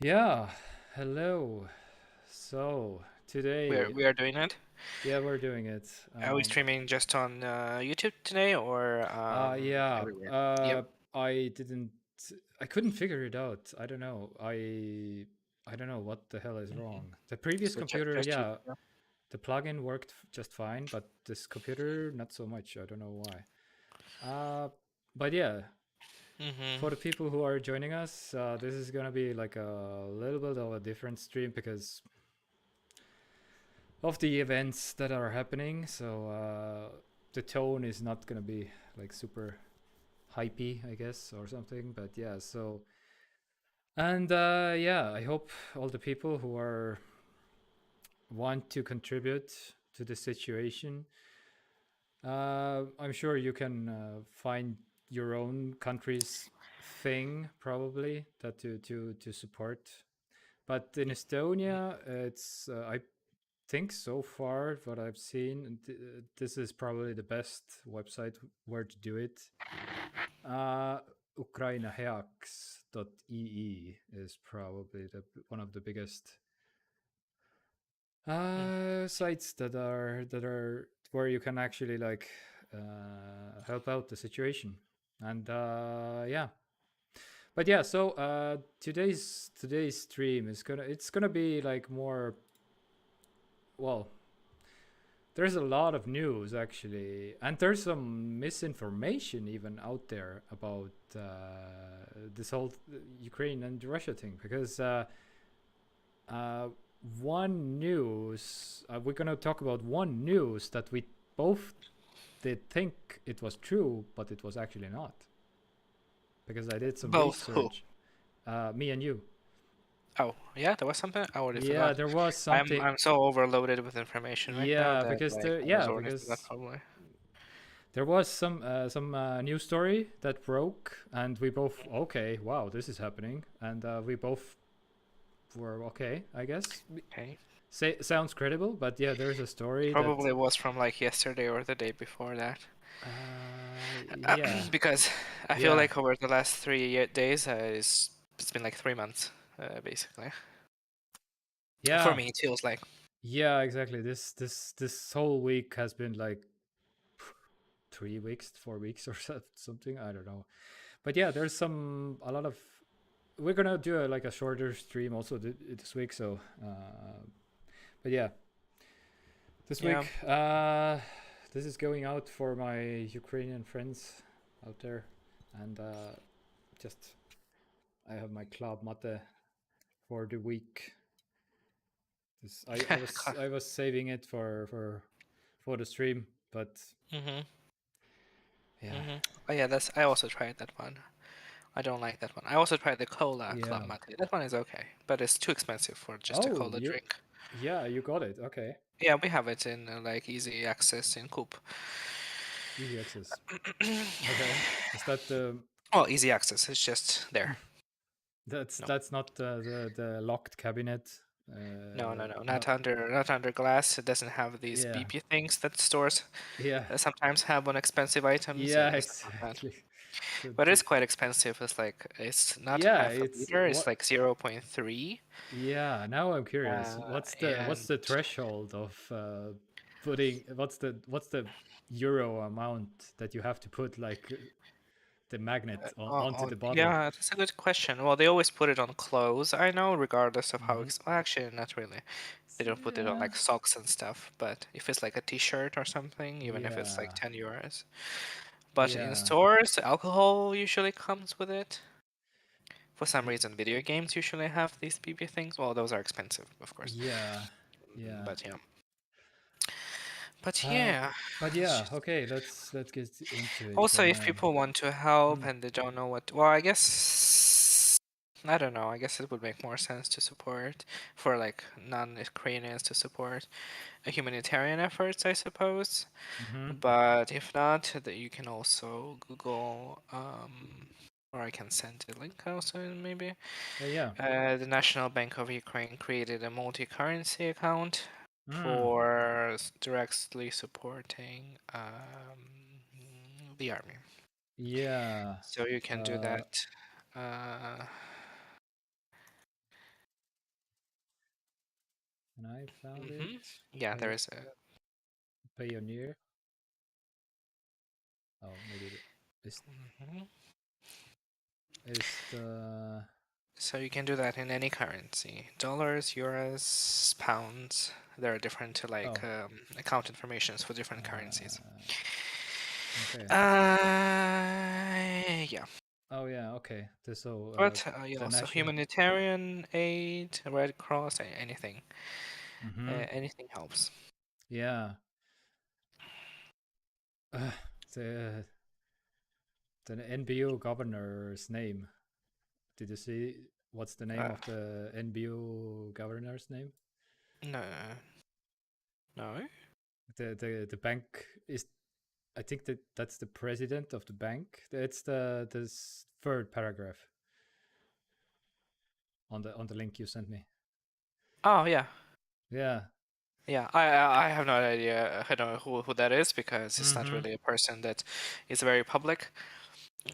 Yeah, hello. So We are, today, we are doing it. yeah, we're doing it. Are we streaming just on YouTube today or Yeah. everywhere? Yep. I didn't, I couldn't figure it out. I don't know. I don't know what the hell is hmm wrong. The previous So computer, just yeah, YouTube. the plugin worked just fine, but this computer, not so much. I don't know why. Uh, but yeah, Mm-hmm. for the people who are joining us, this is gonna be like a little bit of a different stream because of the events that are happening. So the tone is not gonna be like super hypey, I guess, or something. But yeah, so and yeah, I hope all the people who are want to contribute to the situation. I'm sure you can find your own country's thing probably that to support. But in Estonia, it's I think so far what I've seen, this is probably the best website where to do it. Uh, ukrainaheaks.ee is probably one of the biggest sites that are where you can actually like help out the situation. And yeah, but yeah, so today's stream is gonna be like more, well, there's a lot of news actually, and there's some misinformation even out there about this whole Ukraine and Russia thing. Because uh, one news, we're gonna talk about one news that we both did think it was true, but it was actually not. Because I did some Both who? research, me and you. Oh, yeah, there was something. I already Yeah, forgot. there was I'm something. I'm so overloaded with information right now Yeah, that because like there, I was yeah, already forgot because probably. there was some news story that broke, and we both, okay, wow, this is happening, and we both were okay, I guess. Okay. Say sounds credible, but yeah, there's a story that Probably was from like yesterday or the day before that. yeah, Because I feel yeah, like over the last 3 days, it's been like 3 months, basically. For yeah, me, it feels like. yeah, exactly. This whole week has been like 3 weeks, 4 weeks, or something. I don't know, but yeah, there's a lot of. We're gonna do like a shorter stream also this week, so. But yeah, this Yeah. week, this is going out for my Ukrainian friends out there, and just I have my club mate for the week. This I was saving it for the stream, but Mhm. yeah, Mhm. Oh yeah, that's. I also tried that one. I don't like that one. I also tried the cola club yeah. mate. That one is okay, but it's too expensive for just a Oh, cola you, drink. yeah, you got it. Okay, Yeah, we have it in like easy access in Coop. easy access. Okay, is that the Well, easy access. It's just there. that's No, that's not the locked cabinet? no, no. No. Not under glass. It doesn't have these Yeah, beepy things that stores yeah, sometimes have on expensive items. yeah, It's not that. exactly. The, But the, it's quite expensive. It's not yeah, half a it's liter. It's what. like 0.3. Yeah, now I'm curious. What's And the threshold of putting? What's the euro amount that you have to put like the magnet onto the bottle? yeah, that's a good question. Well, they always put it on clothes, I know, regardless of how Hmm. well, actually, not really. They don't put it on Yeah, like socks and stuff, but if it's like a t-shirt or something, even if it's like yeah, 10 euros. But in yeah, stores, alcohol usually comes with it. For some reason, video games usually have these BB things. Well, those are expensive, of course. yeah, yeah. But yeah. But Uh, yeah, but it's yeah, just okay. Let's get into it also, then. if people want to help Mm, and they don't know what, well, I guess I don't know. I guess it would make more sense to support for like non-Ukrainians to support a humanitarian efforts, I suppose. mm-hmm. But if not, that you can also Google, or I can send a link also maybe. Yeah. The National Bank of Ukraine created a multi-currency account Mm, for directly supporting the army. yeah. So you can do Uh, that. Uh, and I found it. Mm-hmm. Yeah, there Pay, is a. Payoneer. Oh, maybe is Mhm. is the So you can do that in any currency: dollars, euros, pounds. There are different oh account informations for different currencies. okay. Yeah. Oh yeah, okay. So But the yeah, so national. humanitarian aid, Red Cross, anything, Mm-hmm. anything helps. Yeah. Uh, the the NBU governor's name. Did you see what's the name Uh, of the NBU governor's name? no, no. The bank is. I think that's the president of the bank. It's the this third paragraph on the link you sent me. Oh yeah, Yeah. yeah. I have no idea. I don't know who that is because it's not Mm-hmm. really a person that is very public.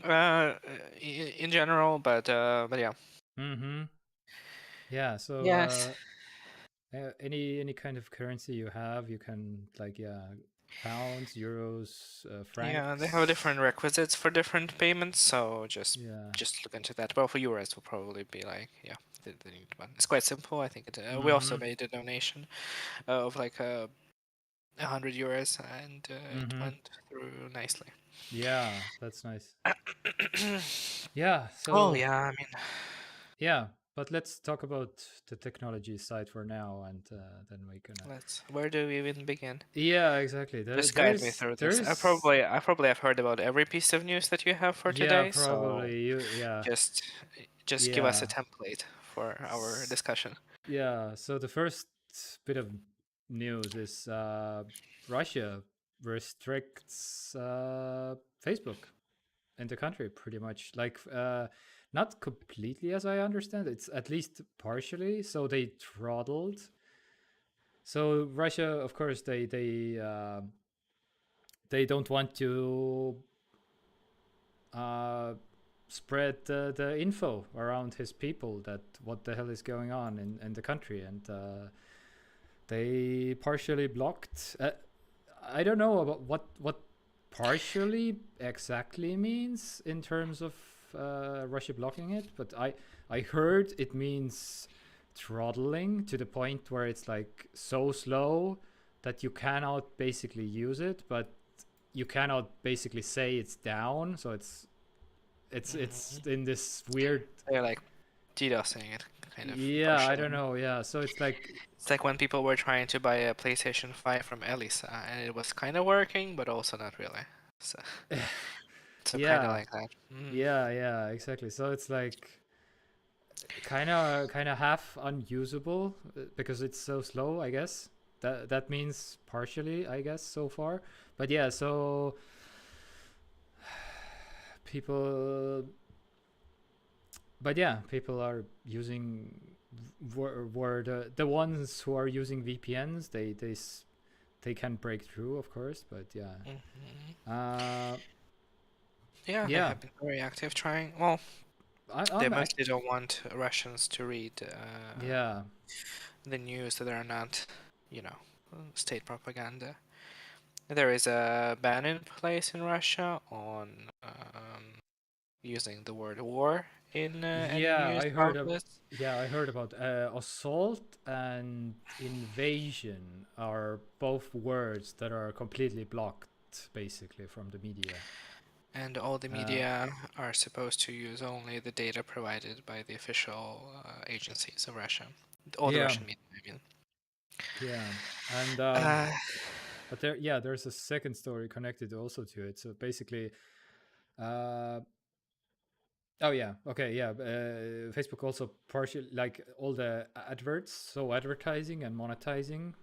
In general, but yeah. Mm-hmm. Yeah. So Yes. any kind of currency you have, you can like pounds, euros, Yeah, they have francs. different requisites for different payments, so Yeah. just look into that. Well, for euros, will probably be like the need one. It's quite simple. I think we also Mm-hmm. made a donation of like 100 euros, and it Mm-hmm. went through nicely. Yeah, that's nice. Yeah. Oh So yeah, I mean, yeah, but let's talk about the technology side for now, and then we're gonna. where do we even begin? Yeah, exactly. Just There guide me is through there this. is I probably have heard about every piece of news that you have for yeah, today, so probably you yeah. just just give us a Yeah. template for our S- discussion. Yeah, so the first bit of news is Russia restricts Facebook in the country pretty much. Like not completely as I understand, it's at least partially. So they throttled. So Russia, of course, they don't want to uh, spread the info around his people that what the hell is going on in the country, and they partially blocked. I don't know about what partially exactly means in terms of Russia blocking it, but I heard it means throttling to the point where it's like so slow that you cannot basically use it, but you cannot basically say it's down. So it's Mhm. in this weird. They're like DDoSing it, kind of Yeah, I don't partially. know. Yeah, so it's like It's like when people were trying to buy a PlayStation 5 from Elisa, and it was kind of working, but also not really. So, so kind of yeah, like that. Mm. yeah, exactly. So it's like kind of half unusable because it's so slow, I guess. That means partially, I guess, so far. But yeah, so people but yeah, people are using were the ones who are using VPNs, they can break through, of course, but yeah. Mhm. Uh Yeah, they yeah, have been very active trying. Well, they I'm act mostly don't want Russians to read yeah. the news that are not, you know, state propaganda. There is a ban in place in Russia on using the word war in any Yeah, news outlets. I heard about assault and invasion are both words that are completely blocked basically from the media. And all the Uh, media are supposed to use only the data provided by the official agencies of Russia. All the yeah, Russian media, I mean. yeah, and Uh, but there's a second story connected also to it. So basically, uh, oh yeah, okay, yeah. Facebook also partially like all the adverts, so advertising and monetizing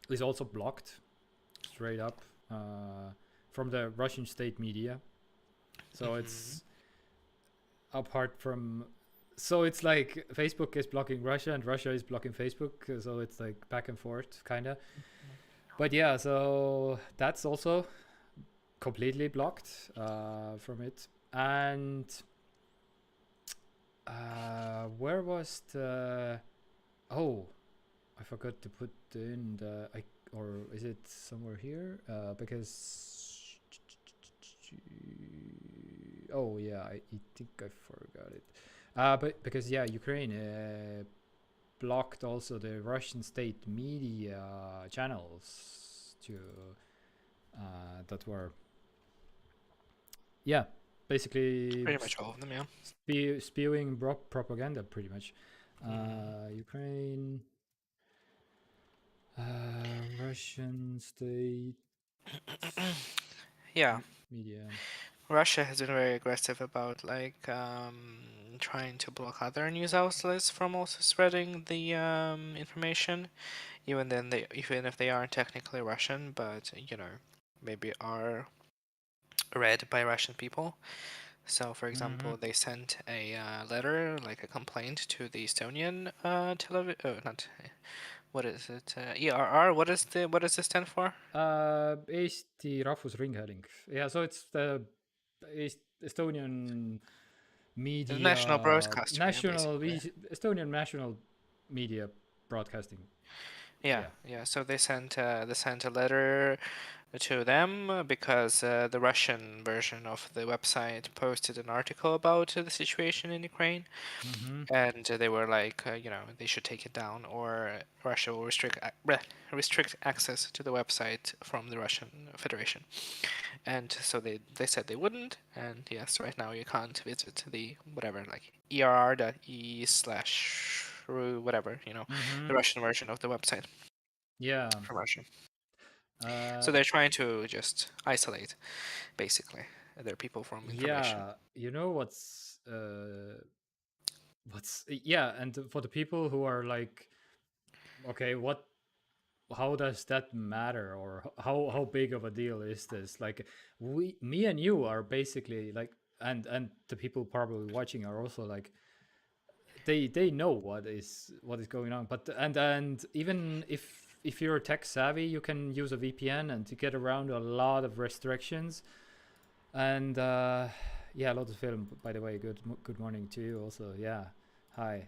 is also blocked straight up from the Russian state media. So mhm. it's apart from. So it's like Facebook is blocking Russia and Russia is blocking Facebook. So it's like back and forth, kind of. But yeah, so that's also completely blocked from it. And where was the. Oh. I forgot to put in the or is it somewhere here? Because oh yeah, I think I forgot it. But because yeah, Ukraine blocked also the Russian state media channels to that were yeah basically Pretty much all of them, yeah. spewing propaganda pretty much. Mm-hmm. Ukraine, Russian state Yeah, media. Russia has been very aggressive about like trying to block other news outlets from also spreading the information, even if they aren't technically Russian, but maybe are read by Russian people. So, for Mm-hmm. example, they sent a letter, like a complaint, to the Estonian television. Oh, not what is it? ERR. What does this stand for? Eesti Rahvusringhääling. Yeah, so it's the Estonian The national media broadcaster, yeah, national basically. Estonian national media broadcasting. Yeah, Yeah. yeah. So they sent a letter to them because the Russian version of the website posted an article about the situation in Ukraine, Mm-hmm. and they were like, they should take it down, or Russia will restrict access to the website from the Russian Federation. And so they said they wouldn't, and yes, right now you can't visit the whatever, like err.e slash whatever, Mm-hmm. the Russian version of the website Yeah. from Russia. Uh, So they're trying to just isolate, basically, their people from information. yeah. You know what's yeah, and for the people who are like, okay, what how does that matter, or how big of a deal is this? Like me and you are basically like, and the people probably watching are also like, they know what is going on, but and even if you're tech savvy, you can use a VPN and to get around a lot of restrictions. And yeah, a lot of film, by the way. Good morning to you also. Yeah, hi.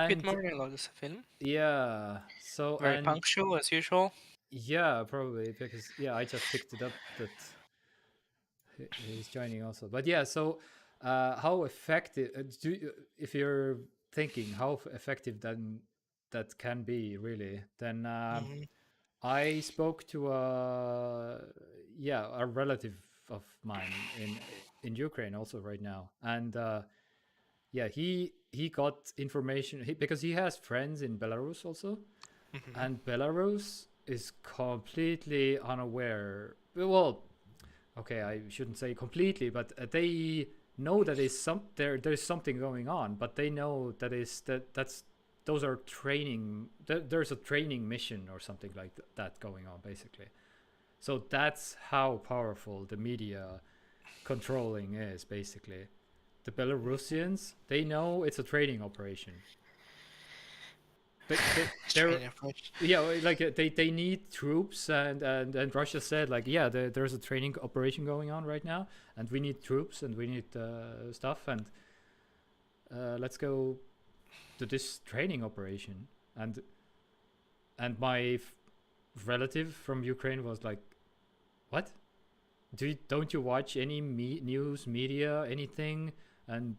Good And morning, Lotus Film. yeah, so Very and punctual as usual. yeah, probably because yeah, I just picked it up that he's joining also. But yeah, so how effective if you're thinking how effective then that can be really, then Hmm. I spoke to a relative of mine in Ukraine also right now, and yeah, he got information because he has friends in Belarus also, Hmm. and Belarus is completely unaware. Well, okay, I shouldn't say completely, but they know that is there's something going on, but they know that's those are training. There's a training mission or something like that going on basically. So that's how powerful the media controlling is basically. The Belarusians, they know it's a training operation. They're Training approach. yeah, like they need troops, and Russia said like, yeah, there's a training operation going on right now, and we need troops and we need stuff, and let's go to this training operation. And my relative from Ukraine was like, what, don't you watch any news media anything? And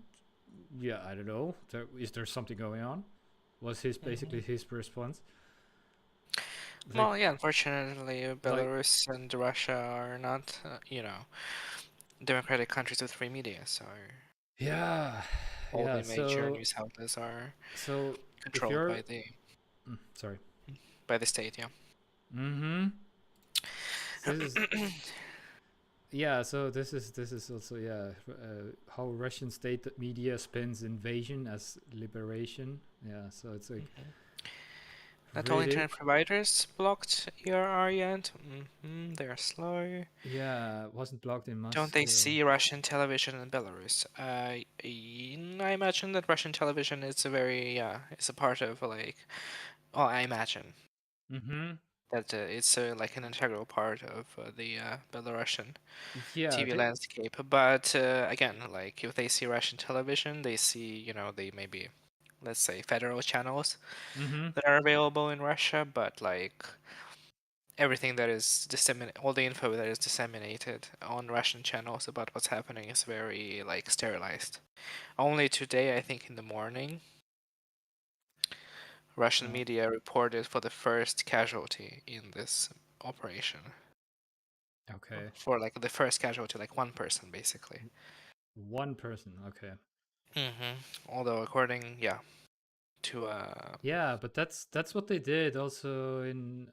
yeah, I don't know, is there something going on, was his basically Hmm. his response. like Well, yeah, unfortunately, like Belarus and Russia are not, democratic countries with free media, so yeah, all yeah, the major so news outlets are so if controlled you're by the sorry. state. Yeah. Mm-hmm. This is yeah. So this is also yeah. How Russian state media spins invasion as liberation. Yeah. So it's like Mhm. Not all really internet providers blocked ERR yet. They are slow. yeah. Wasn't blocked in Don't they Moscow. see Russian television in Belarus? I imagine that Russian television is a very, yeah, it's a part of like, well, I imagine Mm-hmm. that it's like an integral part of the Belarusian Yeah. TV landscape. But again, like if they see Russian television, they see, they maybe let's say, federal channels Mm-hmm. that are available in Russia, but like everything that is all the info that is disseminated on Russian channels about what's happening is very like sterilized. Only today, I think in the morning, Russian Uh, media reported for the first casualty in this operation. okay. For like the first casualty, like one person basically. One person. Okay. Although according, yeah, to Yeah, but that's what they did also in.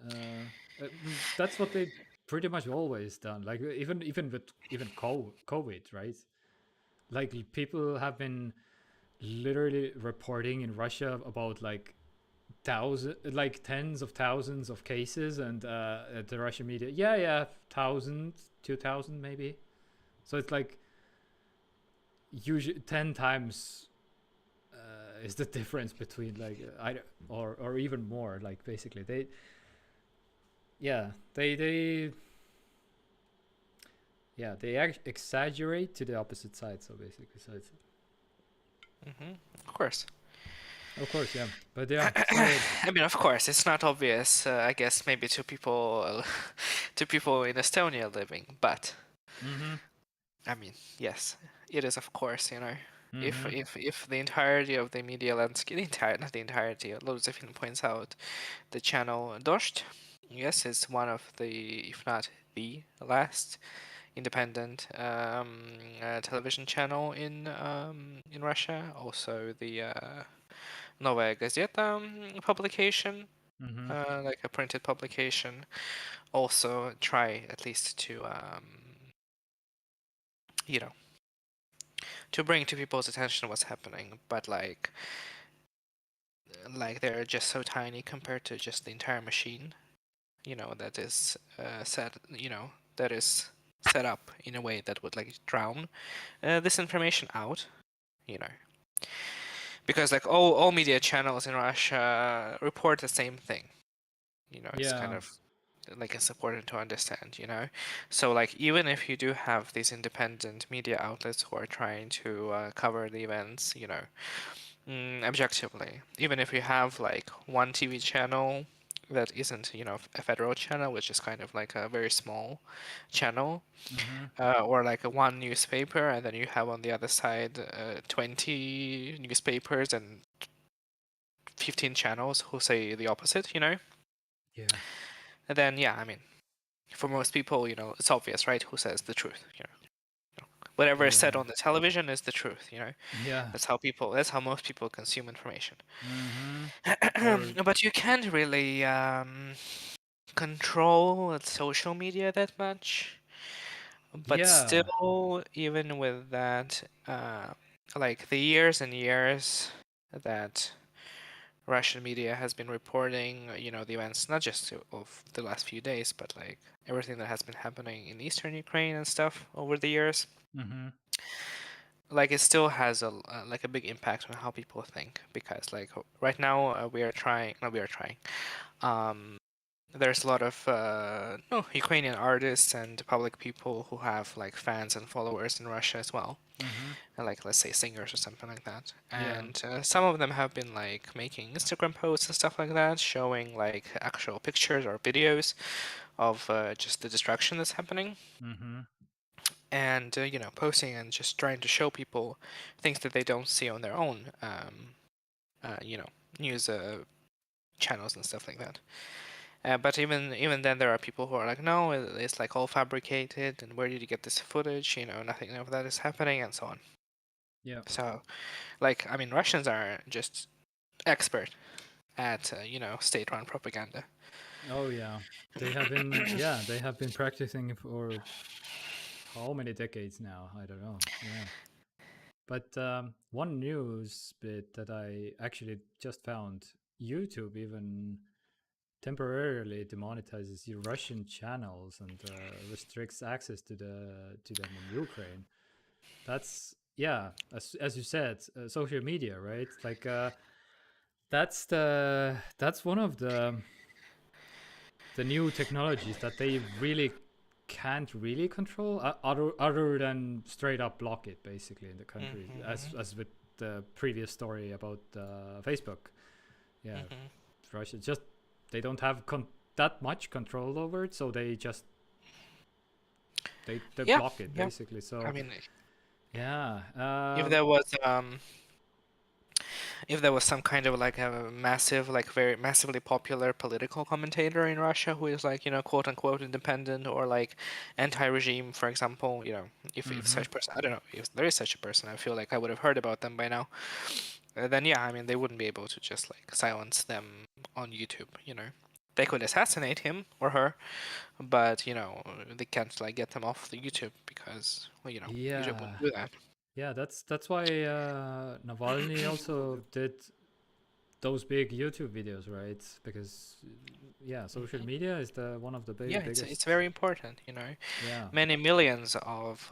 That's what they pretty much always done. Like even with even COVID, right? Like people have been literally reporting in Russia about like like tens of thousands of cases, and the Russian media, yeah, 1,000, 2,000 maybe. So it's like usually 10 times is the difference between like or even more. Like basically they yeah they yeah they exaggerate to the opposite side. So basically, so it's of course. of course yeah, but yeah. So I mean, of course, it's not obvious. I guess maybe to people, to people in Estonia living, but mm-hmm, I mean, yes, it is of course. You know, if mm-hmm, if the entirety of the media landscape, not the entirety, Josephine points out the channel Dost. Yes, it's one of the, if not the last independent television channel in Russia. Also, the Novaya Gazeta publication, mm-hmm, like a printed publication, also try at least to you know to bring to people's attention what's happening, but like they're just so tiny compared to just the entire machine, that is that is set up in a way that would like drown this information out, you know because like all media channels in Russia report the same thing. It's kind yeah, of like it's important to understand. So like even if you do have these independent media outlets who are trying to cover the events, objectively, even if you have like one TV channel that isn't a federal channel, which is kind of like a very small channel, mm-hmm, or like a one newspaper, and then you have on the other side 20 newspapers and 15 channels who say the opposite, yeah, and then yeah, I mean, for most people, it's obvious, right? Who says the truth? Whatever is said yeah, on the television is the truth. yeah, That's how most people consume information. mm-hmm, or But you can't really control social media that much. But yeah, still, even with that, like the years and years that Russian media has been reporting, the events, not just of the last few days, but like everything that has been happening in eastern Ukraine and stuff over the years, mm-hmm, like it still has like a big impact on how people think. Because like right now, we are trying, no, we are trying. Um, there's a lot of no, Ukrainian artists and public people who have like fans and followers in Russia as well, mm-hmm, like let's say singers or something like that. yeah, And some of them have been like making Instagram posts and stuff like that, showing like actual pictures or videos of just the destruction that's happening, mm-hmm, and posting and just trying to show people things that they don't see on their own, uh, you know, news channels and stuff like that. But even then, there are people who are like, no, it's like all fabricated, and where did you get this footage? Nothing of that is happening, and so on. yeah. So, like, I mean, Russians are just expert at state-run propaganda. Oh yeah, they have been yeah they have been practicing for how many decades now? I don't know. Yeah, but one news bit that I actually just found: YouTube even temporarily demonetizes your Russian channels and restricts access to them in Ukraine. That's yeah, as you said, social media, right? Like that's one of the new technologies that they really can't really control other than straight up block it basically in the country Hmm. as with the previous story about Facebook. Yeah, Hmm. Russia just they don't have that much control over it, so they just they Yeah, block it yeah. basically. I So mean, yeah, if there was if there was some kind of like a massive, like very massively popular political commentator in Russia who is like, quote unquote independent or like anti-regime, for example, if mm-hmm. such person, I don't know if there is such a person, I feel like I would have heard about them by now. Then yeah, I mean they wouldn't be able to just like silence them on YouTube. They could assassinate him or her, but they can't like get them off the YouTube because well, YouTube Yeah, wouldn't do that. yeah. That's why Navalny also did those big YouTube videos, right? Because yeah, social Hmm. media is the one of the Yeah, it's biggest. very important. Yeah. Many millions of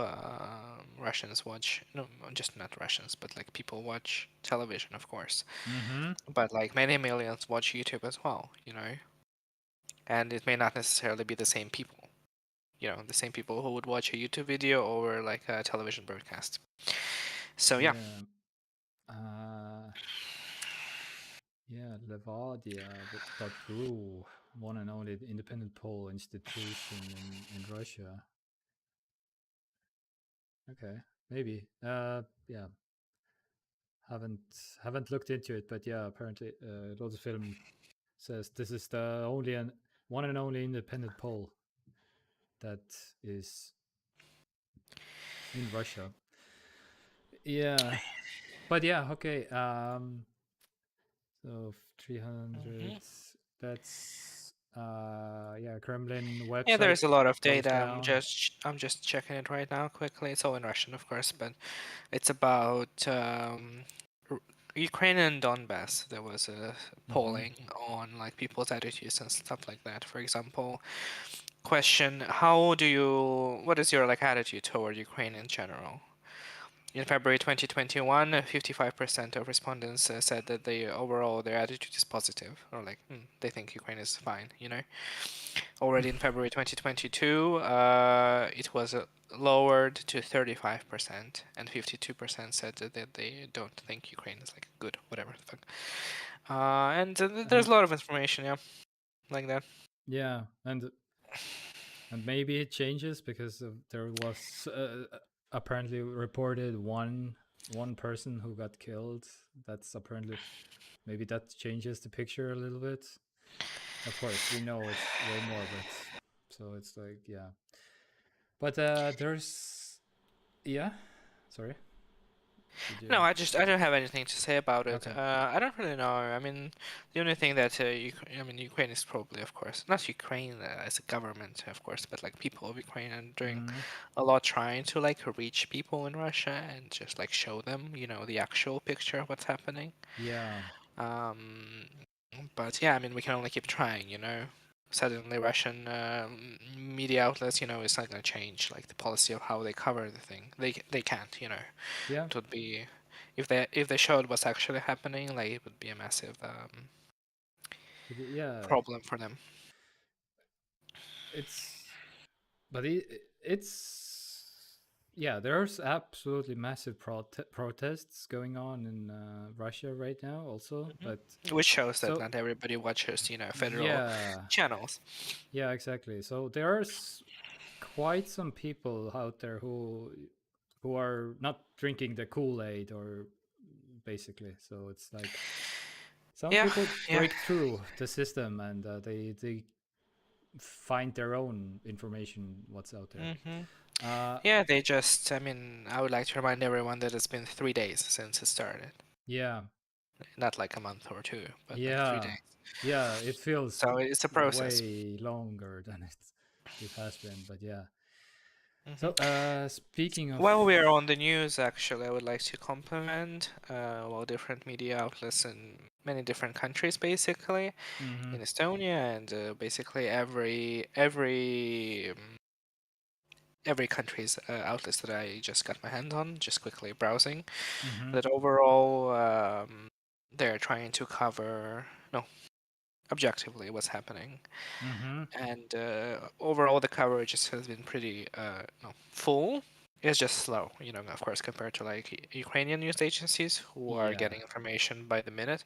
Russians watch, no, just not Russians, but like people watch television, of course. Mm-hmm. But like many millions watch YouTube as well. And it may not necessarily be the same people. The same people who would watch a YouTube video over like a television broadcast. So yeah. Yeah. Uh, yeah. Levadia.ru, one and only independent poll institution in Russia. Okay, maybe. Yeah. Haven't haven't looked into it, but yeah, apparently, Lotus Film says this is the only and one and only independent poll that is in Russia. Yeah, but yeah, okay. So 300. Hmm. That's yeah. Kremlin Yeah, website there's a lot of goes data. down. I'm just checking it right now quickly. It's all in Russian, of course, but it's about R- Ukraine and Donbass. There was a Mm-hmm. polling on like people's attitudes and stuff like that. For example, question: what is your like attitude toward Ukraine in general? In February 2021, 55% of respondents said that overall their attitude is positive, or like they think Ukraine is fine. Already in February 2022, it was lowered to 35%, and 52% said that they don't think Ukraine is like good, whatever the fuck. And there's And a lot of information, yeah, like that. yeah, and maybe it changes because there was apparently reported one person who got killed. That's apparently maybe that changes the picture a little bit. Of course, we know it's way more, but so it's like yeah. But there's yeah. Sorry, did No, you? I don't have anything to say about it. Okay. I don't really know. I mean, the only thing that Ukraine is probably, of course, not Ukraine as a government, of course, but like people of Ukraine are doing Mm-hmm. a lot trying to like reach people in Russia and just like show them, the actual picture of what's happening. Yeah. Um, but yeah, I mean, we can only keep trying. Suddenly, Russian media outlets, it's not going to change like the policy of how they cover the thing. They can't. Yeah. It would be if they showed what's actually happening, like it would be a massive Yeah. problem for them. It's but it's yeah. There's absolutely massive protests going on in Russia right now, also. But Which shows that so not everybody watches, federal yeah, channels. yeah, exactly. So there's quite some people out there who are not drinking the Kool-Aid or basically. So it's like some Yeah, people yeah. break through the system and they find their own information what's out there. Hmm. Uh, Yeah, I mean, I would like to remind everyone that it's been 3 days since it started. yeah, Not like a month or two, but like three yeah, days. yeah. It feels So it's a process. way longer than it has been, but yeah. So, Hmm. speaking of, While we are on the news, actually, I would like to compliment different media outlets in many different countries, basically, mm-hmm, in Estonia, and basically every country's outlets that I just got my hand on, just quickly browsing, mm-hmm, that overall they're trying to cover, no, objectively what's happening. mm-hmm, And overall the coverage has been pretty no, full It's just slow, of course, compared to like Ukrainian news agencies who are Yeah. getting information by the minute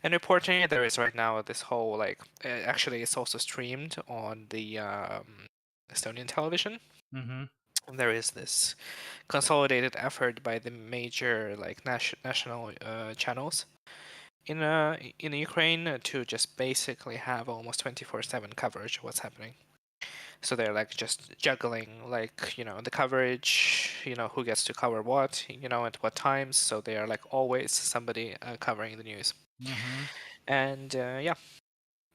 and reporting it. There is right now this whole like, actually, it's also streamed on the Estonian television. Mm-hmm. And there is this consolidated effort by the major like national channels in Ukraine to just basically have almost 24/7 coverage of what's happening. So they're like just juggling like the coverage, who gets to cover what, at what times. So they are like always somebody covering the news. Mm-hmm. And yeah,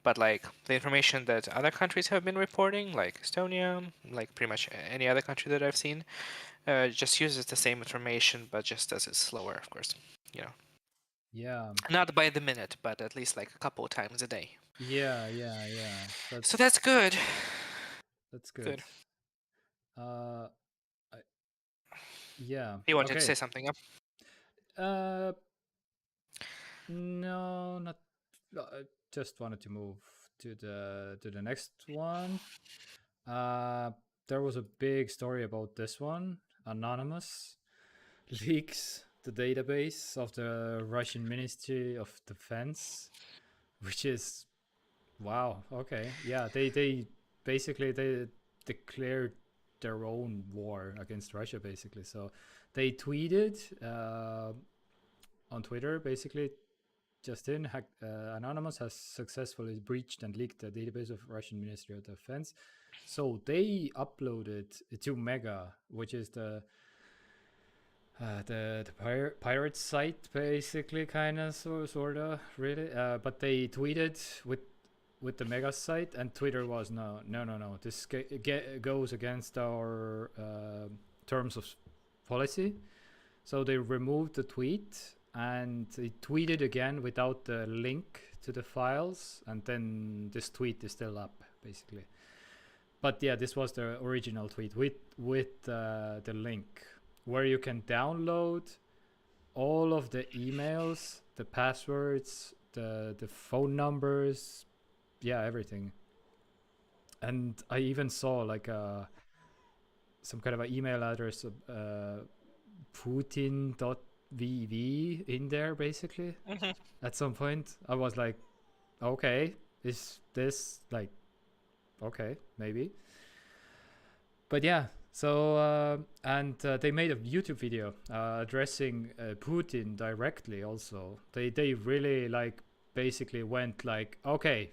but like the information that other countries have been reporting, like Estonia, like pretty much any other country that I've seen, just uses the same information, but just does it slower, of course. You know, Yeah. not by the minute, but at least like a couple of times a day. Yeah. Yeah. Yeah. So that's good. That's good. Good. Uh, I, yeah. You wanted to Okay. say something? Up? Uh, no, not. I just wanted to move to the next one. Uh, there was a big story about this one. Anonymous leaks the database of the Russian Ministry of Defense, which is wow. Okay, yeah, they basically they declared their own war against Russia, basically. So they tweeted on Twitter, basically, Justin Anonymous has successfully breached and leaked the database of Russian Ministry of Defense. So they uploaded to Mega, which is the pirate site, basically, kind of, sort of, really. But they tweeted with the Mega site, and Twitter was no. This goes against our terms of policy. So they removed the tweet and they tweeted again without the link to the files, and then this tweet is still up, basically. But yeah, this was the original tweet with the link where you can download all of the emails, the passwords, the phone numbers, yeah, everything. And I even saw like some kind of an email address of Putin.vv in there, basically. Mm-hmm. At some point, I was like, okay, is this like, okay, maybe. But yeah, so and they made a YouTube video addressing Putin directly. Also, they really like basically went like, okay,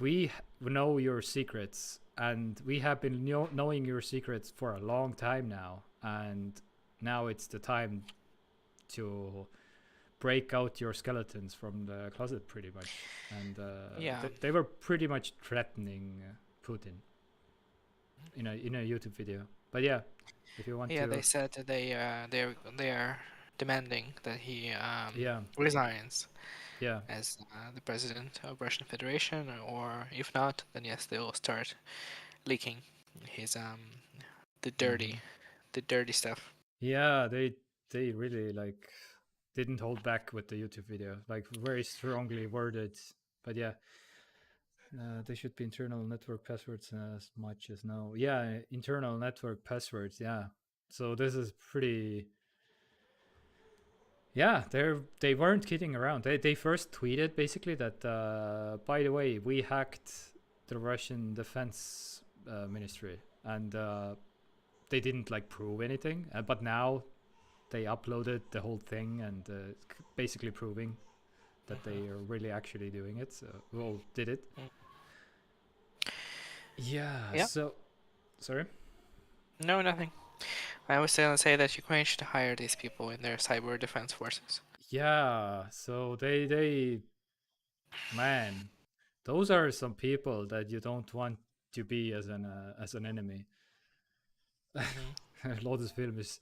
we know your secrets, and we have been knowing your secrets for a long time now, and now it's the time to break out your skeletons from the closet, pretty much. And Yeah. they were pretty much threatening Putin in a YouTube video. But yeah, if you want Yeah, they to, said that they are demanding that he yeah, resigns yeah, as the president of Russian Federation, or if not, then yes, they will start leaking his the hmm dirty the dirty stuff. yeah, they really like didn't hold back with the YouTube video, like very strongly worded. But yeah, they should be internal network passwords as much as no. Yeah, internal network passwords. Yeah. So this is pretty. Yeah, they weren't kidding around. They first tweeted basically that by the way, we hacked the Russian defense ministry, and they didn't like prove anything. But now they uploaded the whole thing and basically proving that they are really actually doing it. So well, did it. Mm. Yeah. Yeah, So sorry. no, nothing. I was gonna say that Ukraine should hire these people in their cyber defense forces. Yeah. So they man, those are some people that you don't want to be as an enemy. Hmm. Lotus film is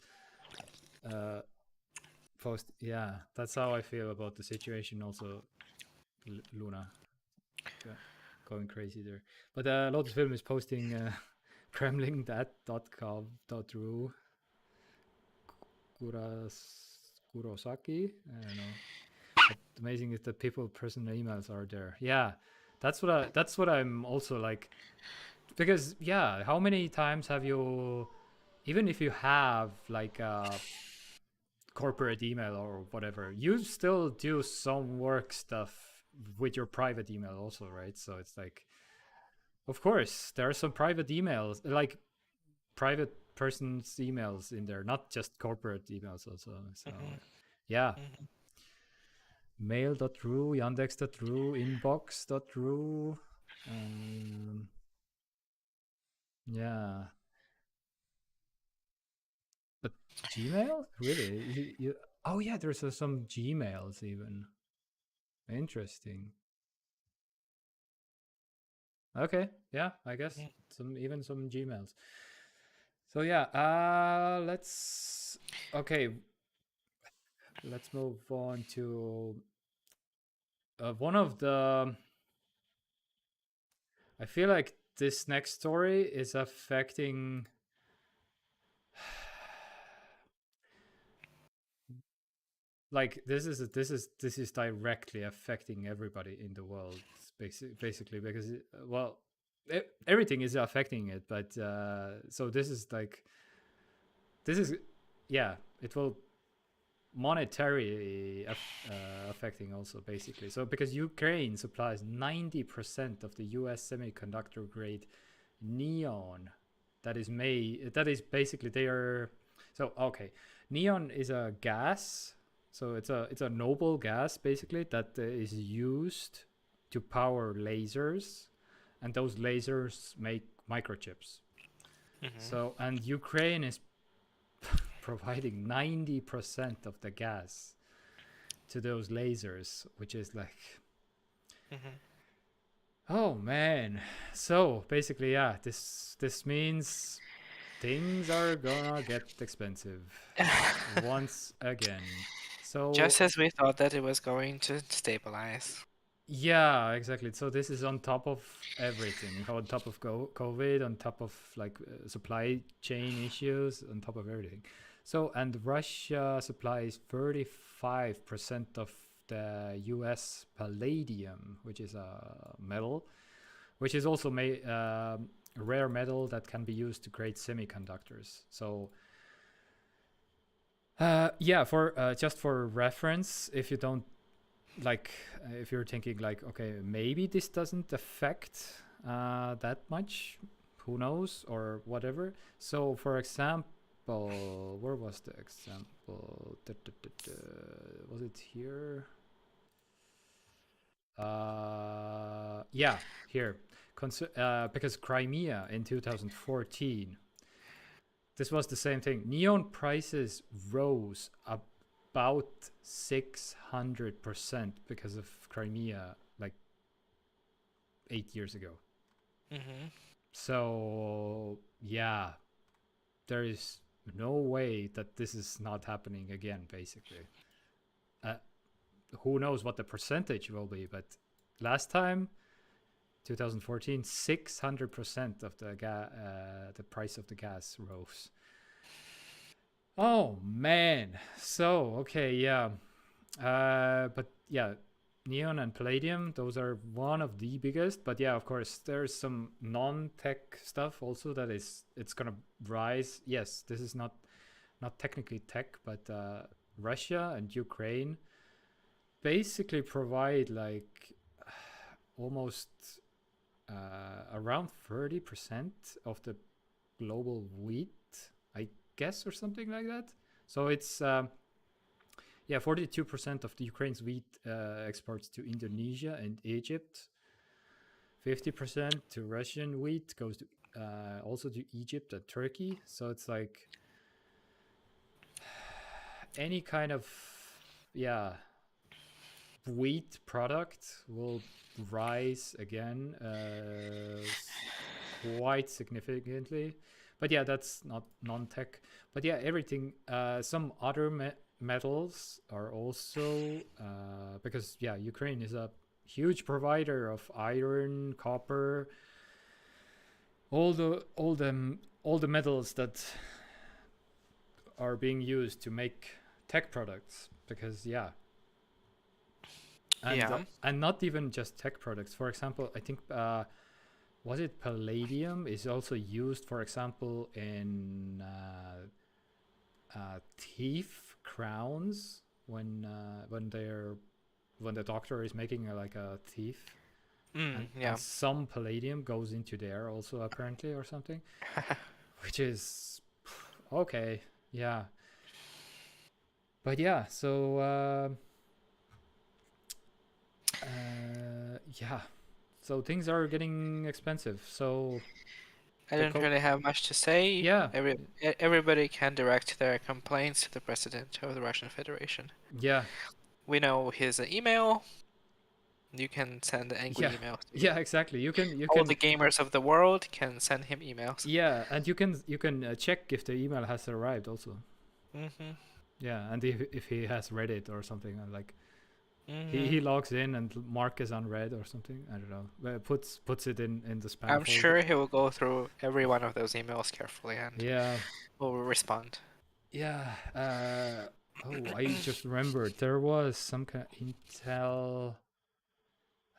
uh post. Yeah, that's how I feel about the situation. Also, Luna going crazy there. But Lotus film is posting kremlin.com.ru Kurosaki. I don't know. But amazing is that people personal emails are there. Yeah, that's what I'm also like, because yeah, how many times have you even if you have like a corporate email or whatever, you still do some work stuff with your private email also, right? So it's like, of course, there are some private emails, like private person's emails in there, not just corporate emails also. So Mhm. yeah, Mhm. mail.ru, yandex.ru, inbox.ru. Yeah, but Gmail? Really? Oh yeah, there's some Gmails even. Interesting. Okay, yeah, I guess Mhm. some Gmails. So yeah, okay, let's move on to one of the. I feel like this next story is affecting. Like this is directly affecting everybody in the world, basically because well, everything is affecting it, but so this is like this is yeah, it will monetary affecting also basically. So because Ukraine supplies 90% of the US semiconductor grade neon that is basically they are. So okay, neon is a gas, so it's a noble gas basically that is used to power lasers, and those lasers make microchips. Mhm. So and Ukraine is providing 90% of the gas to those lasers, which is like, Mhm. oh man. So basically, yeah, this means things are gonna get expensive once again. So Just as we thought that it was going to stabilize. yeah, exactly. So this is on top of everything, on top of COVID, on top of like supply chain issues, on top of everything. So and Russia supplies 35% of the US palladium, which is a metal, which is also a rare metal that can be used to create semiconductors. So yeah, for just for reference, if you don't like, if you're thinking like, okay, maybe this doesn't affect that much, who knows or whatever. So, for example, where was the example? Was it here? Yeah, here. Because Crimea in 2014, this was the same thing. Neon prices rose about 600% because of Crimea, like 8 years ago. Mhm. So, yeah, there is no way that this is not happening again, basically. Uh, who knows what the percentage will be, but last time, 2014, 600% of the price of the gas rose. Oh man. So, okay, yeah. But yeah, neon and palladium, those are one of the biggest. But yeah, of course, there's some non-tech stuff also that it's gonna rise. Yes, this is not technically tech, but Russia and Ukraine basically provide like almost around 30% of the global wheat, I guess, or something like that. So it's yeah, 42% of the Ukraine's wheat exports to Indonesia and Egypt. 50% to Russian wheat goes to also to Egypt and Turkey. So it's like any kind of, yeah, wheat product will rise again quite significantly. But yeah, that's not non-tech. But yeah, everything. Some other metals are also because yeah, Ukraine is a huge provider of iron, copper, all the metals that are being used to make tech products. Because yeah, Yeah. and not even just tech products. For example, I think was it palladium is also used, for example, in teeth crowns when the doctor is making like a teeth, and Yeah. some palladium goes into there also apparently or something, which is okay, yeah. But yeah, so yeah, so things are getting expensive. So I the don't really have much to say. yeah, Everybody can direct their complaints to the president of the Russian Federation. yeah, We know his email. You can send angry yeah, emails to yeah, him. exactly. You All can the gamers of the world can send him emails. yeah, and you can check if the email has arrived also. Mhm. Yeah, and if he has read it or something, and like he Mhm. logs in and mark is unread or something. I don't know. But puts it in the spam I'm folder. sure he will go through every one of those emails carefully and Yeah, will respond. yeah. Oh, I just remembered there was some kind of Intel.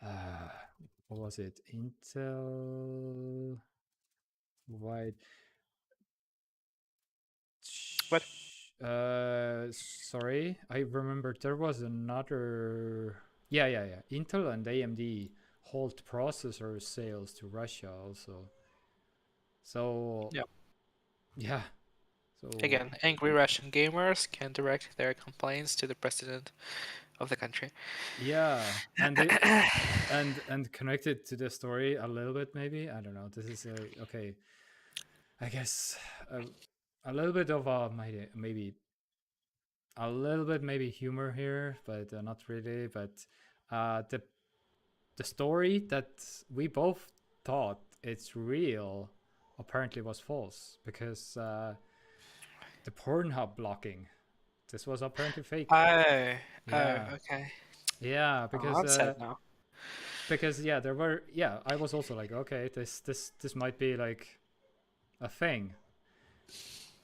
Uh, what was it? Intel wide. What? Sorry, I remembered there was another. Yeah, yeah, yeah. Intel and AMD halt processor sales to Russia also. So Yeah. yeah, so Again, angry Russian gamers can direct their complaints to the president of the country. yeah, and they and connected to the story a little bit maybe. I don't know. This is okay. I guess a, a little bit of a maybe a little bit maybe humor here, but not really. But the story that we both thought it's real apparently was false because the PornHub blocking. This was apparently fake. Oh, oh, Yeah, okay. yeah, Oh, I'm sad now. because yeah, there were yeah. I was also like, okay, this might be like a thing,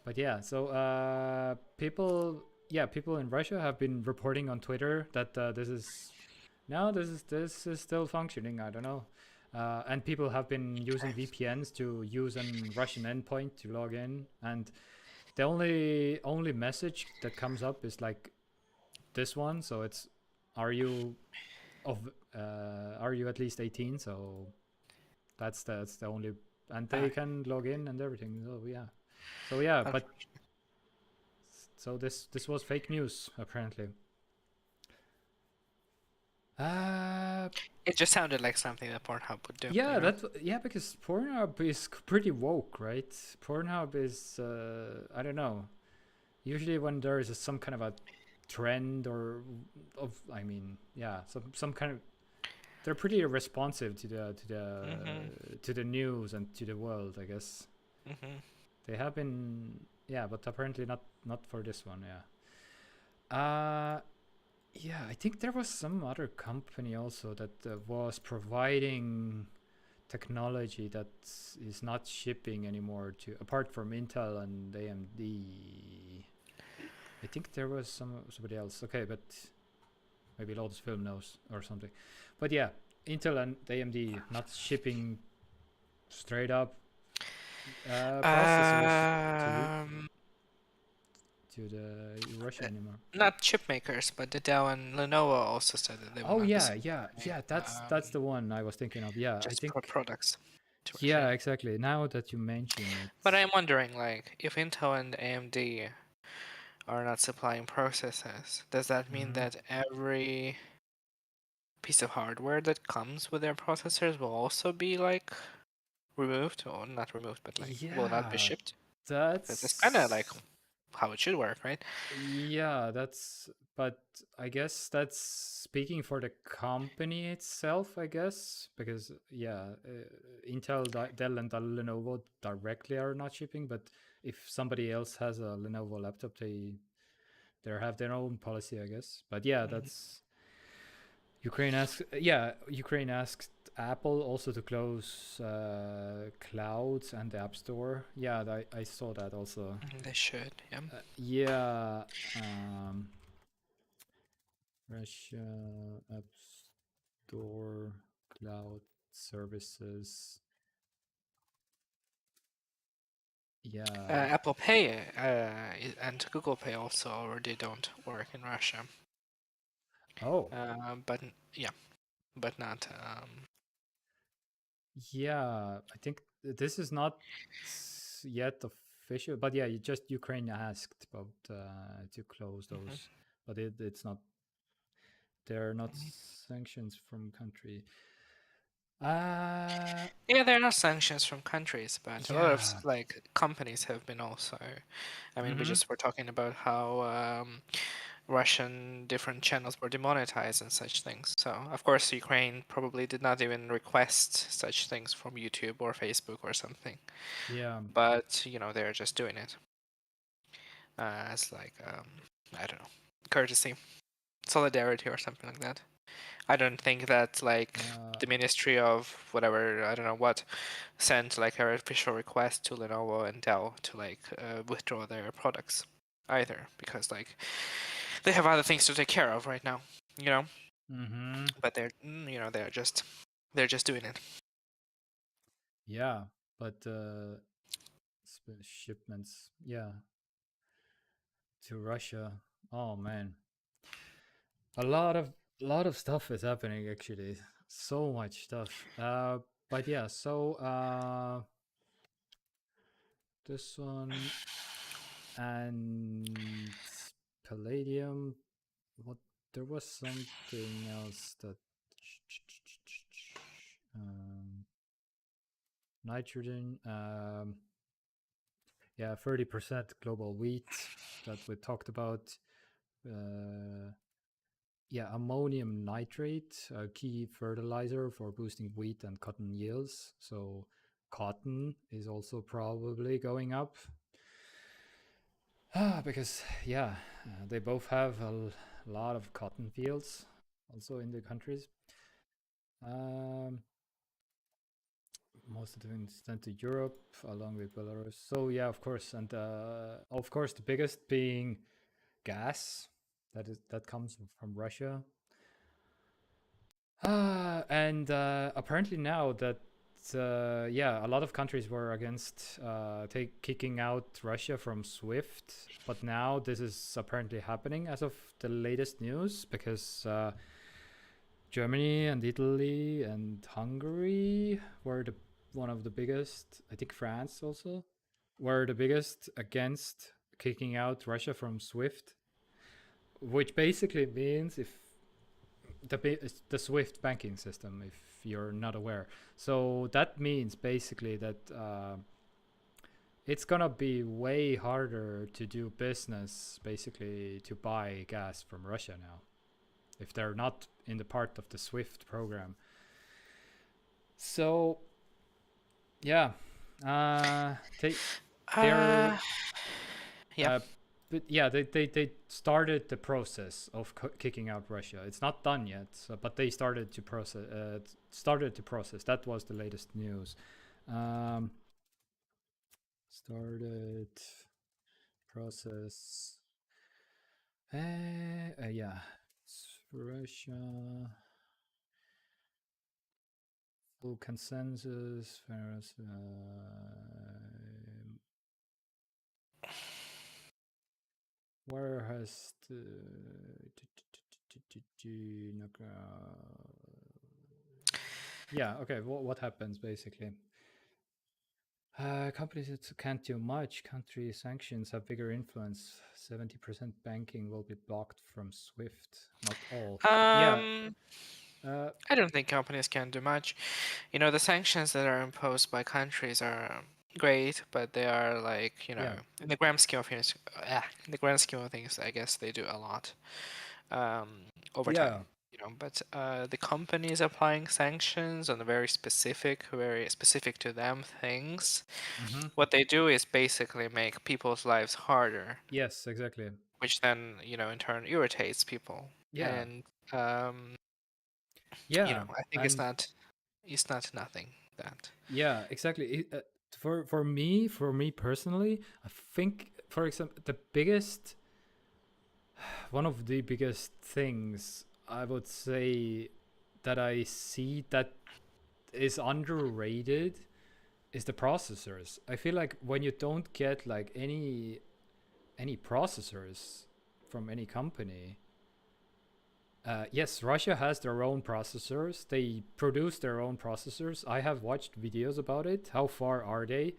but yeah. So people in Russia have been reporting on Twitter that this is no, this is still functioning. I don't know. And people have been using Okay. VPNs to use an Russian endpoint to log in, and the only message that comes up is like this one. So it's, are you of are you at least 18? So that's the only, and Uh, they can log in and everything. So yeah, so yeah, but unfortunately. so this was fake news apparently. Uh, It just sounded like something that Pornhub would do, you yeah, know? yeah, because Pornhub is pretty woke, right? Pornhub is I don't know. Usually when there is some kind of a trend or of, I mean, yeah, some kind of, they're pretty responsive to Mhm. the news and to the world, I guess. Mhm. They have been, yeah, but apparently not for this one, yeah. Yeah, I think there was some other company also that was providing technology that is not shipping anymore to, apart from Intel and AMD. I think there was somebody else. Okay, but maybe Lotus Film knows or something. But yeah, Intel and AMD not shipping straight up processors to Um, the Russia anymore. Not chip makers, but the Dell and Lenovo also said that they will Oh not be yeah, yeah, supplying yeah. That's the one I was thinking of. Yeah, I just think. products to Yeah, Russia. exactly. Now that you mention it. But I'm wondering, like, if Intel and AMD are not supplying processors, does that mean Mhm. that every piece of hardware that comes with their processors will also be like removed, or not removed, but like will not be Yeah, shipped? Because it's kind of like that's how it should work, right? yeah, that's, but I guess that's speaking for the company itself, I guess, because yeah, Intel, Dell, and Lenovo directly are not shipping, but if somebody else has a Lenovo laptop, they have their own policy, I guess. But yeah, Mhm. that's Ukraine asked. Yeah, Ukraine asked Apple also to close clouds and the App Store. Yeah, I saw that also. They should, yeah. Yeah, Russia App Store cloud services. Yeah. Apple Pay and Google Pay also already don't work in Russia. Oh, But yeah, but not. yeah. I think this is not yet official, but yeah, just Ukraine asked about to close Mhm, those, but it's not. There are not mhm. sanctions from country. Uh Yeah, there are not sanctions from countries, but a lot of yeah. like companies have been also. I mean, we Mm-hmm. just were talking about how Russian different channels were demonetized and such things. So, of course, Ukraine probably did not even request such things from YouTube or Facebook or something. Yeah. But, they're just doing it as like, I don't know, courtesy, solidarity, or something like that. I don't think that, like, Uh the Ministry of whatever, I don't know what, sent, like, an official request to Lenovo and Dell to, like, withdraw their products either, because, like, they have other things to take care of right now, you know. mm-hmm. But they're just doing it. Yeah, but shipments, yeah, to Russia. Oh man, a lot of stuff is happening actually. So much stuff. But yeah, so this one and palladium. What there was something else that um, nitrogen. Yeah, 30% global wheat that we talked about. Uh, yeah, ammonium nitrate, a key fertilizer for boosting wheat and cotton yields. So cotton is also probably going up. Because yeah, they both have lot of cotton fields also in the countries. Um, most of them extend to Europe along with Belarus. So yeah, of course, and of course the biggest being gas that comes from Russia. And apparently now that yeah, a lot of countries were against kicking out Russia from SWIFT, but now this is apparently happening as of the latest news because Germany and Italy and Hungary were the one of the biggest. I think France also were the biggest against kicking out Russia from SWIFT, which basically means if the Swift banking system, if you're not aware. So that means basically that it's gonna be way harder to do business, basically to buy gas from Russia now, if they're not in the part of the Swift program. So yeah, they're Uh, yeah. uh, but yeah, they started the process of kicking out Russia. It's not done yet, so, but they started to process. That was the latest news. Um, started process. Yeah, it's Russia full consensus. Where has the yeah, okay, what happens basically? Companies that can't do much. Country sanctions have bigger influence. 70% banking will be blocked from SWIFT. Not all. Yeah. Um, Uh, I don't think companies can do much. The sanctions that are imposed by countries are great, but they are like, yeah. in the grand scheme of things, in the grand scheme of things, I guess they do a lot um, over time. Yeah. But the companies applying sanctions on the very specific to them things, Mm-hmm. what they do is basically make people's lives harder, Yes, exactly. which then, in turn irritates people. Yeah. And um, Yeah. I think it's And not nothing that. yeah, exactly. For me personally, I think, for example, one of the biggest things I would say that I see that is underrated is the processors. I feel like when you don't get like any processors from any company, yes, Russia has their own processors. They produce their own processors. I have watched videos about it. How far are they?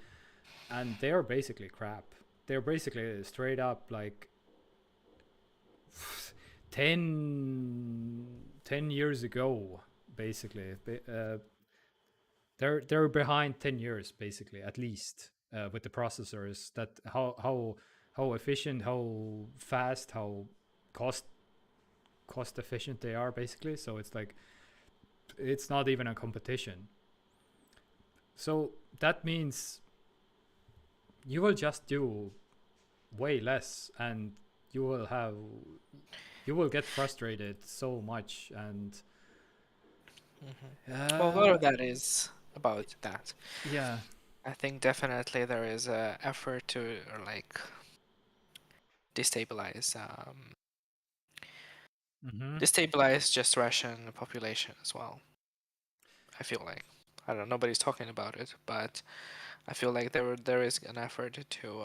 And they are basically crap. They're basically straight up like 10 years ago, basically. They're behind 10 years, basically, at least, with the processors. That how efficient, how fast, how cost cost efficient they are, basically. So it's like it's not even a competition. So that means you will just do way less, and you will have you will get frustrated so much. And Well, a lot uh of that is about that. yeah. I think definitely there is a effort to like destabilize Mm-hmm. destabilize just Russian population as well. I feel like I don't know, nobody's talking about it, but I feel like there is an effort to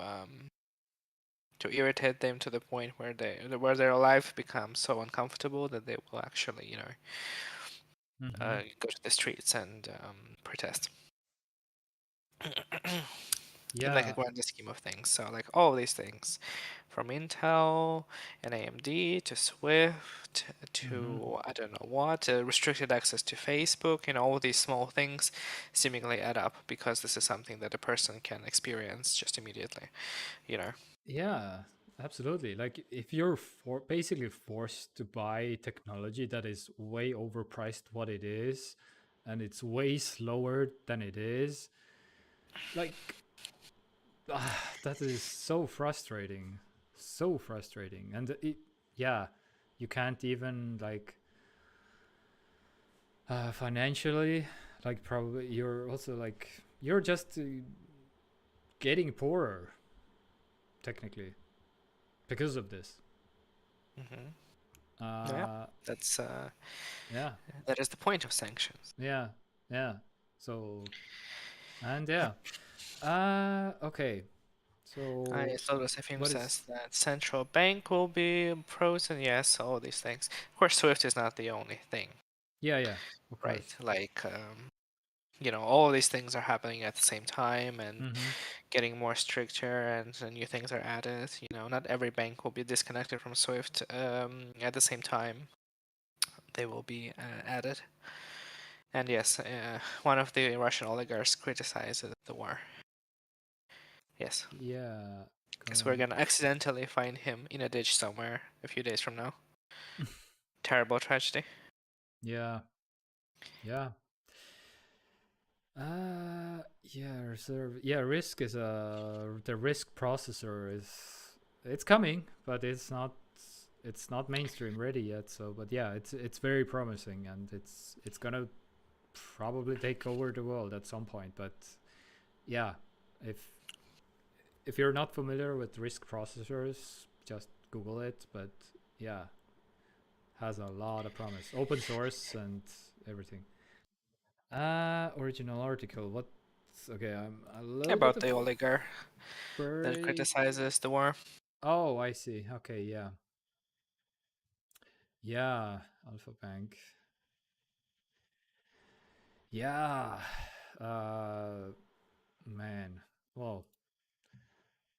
irritate them to the point where where their life becomes so uncomfortable that they will actually Mm-hmm. go to the streets and protest. In like a Yeah. grand scheme of things. So like all these things, from Intel and AMD to Swift Mm-hmm. to I don't know what, restricted access to Facebook, all these small things seemingly add up because this is something that a person can experience just immediately, you know. Yeah, absolutely. Like if you're basically forced to buy technology that is way overpriced what it is, and it's way slower than it is, like that is so frustrating. So frustrating. And yeah, you can't even like financially, like probably you're also like you're just getting poorer technically because of this. hmm Yeah, Uh that's yeah. that is the point of sanctions. Yeah, yeah. So and yeah. Okay. I So saw Josephine what is says that central bank will be frozen. Yes, all these things. Of course, Swift is not the only thing, yeah, yeah, of right? course. Like, all these things are happening at the same time and Mm-hmm. getting more stricter, and new things are added. Not every bank will be disconnected from Swift at the same time. They will be added. And yes, one of the Russian oligarchs criticized the war. Yes, Yeah. because we're Current. gonna accidentally find him in a ditch somewhere a few days from now. Terrible tragedy. Yeah. Yeah. Yeah, reserve. Yeah, risk is the risk processor is it's coming, but it's not mainstream ready yet. So, but yeah, it's very promising, and it's gonna probably take over the world at some point. But yeah, if if you're not familiar with risk processors, just Google it. But yeah, has a lot of promise. Open source and everything. Original article. What? Okay, I'm a little bit About the oligarch that afraid. criticizes the war. Oh, I see. Okay, yeah, yeah. Alpha Bank. Yeah. Uh, man. Well,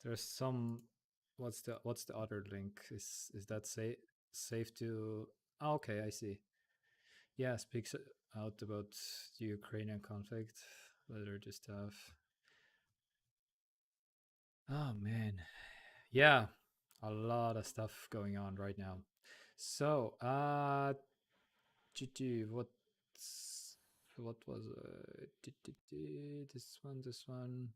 there's some. What's the other link? Is that safe to? Oh, okay, I see. Yeah, speaks out about the Ukrainian conflict, whether this stuff. Oh man, yeah, a lot of stuff going on right now. So, what was this one?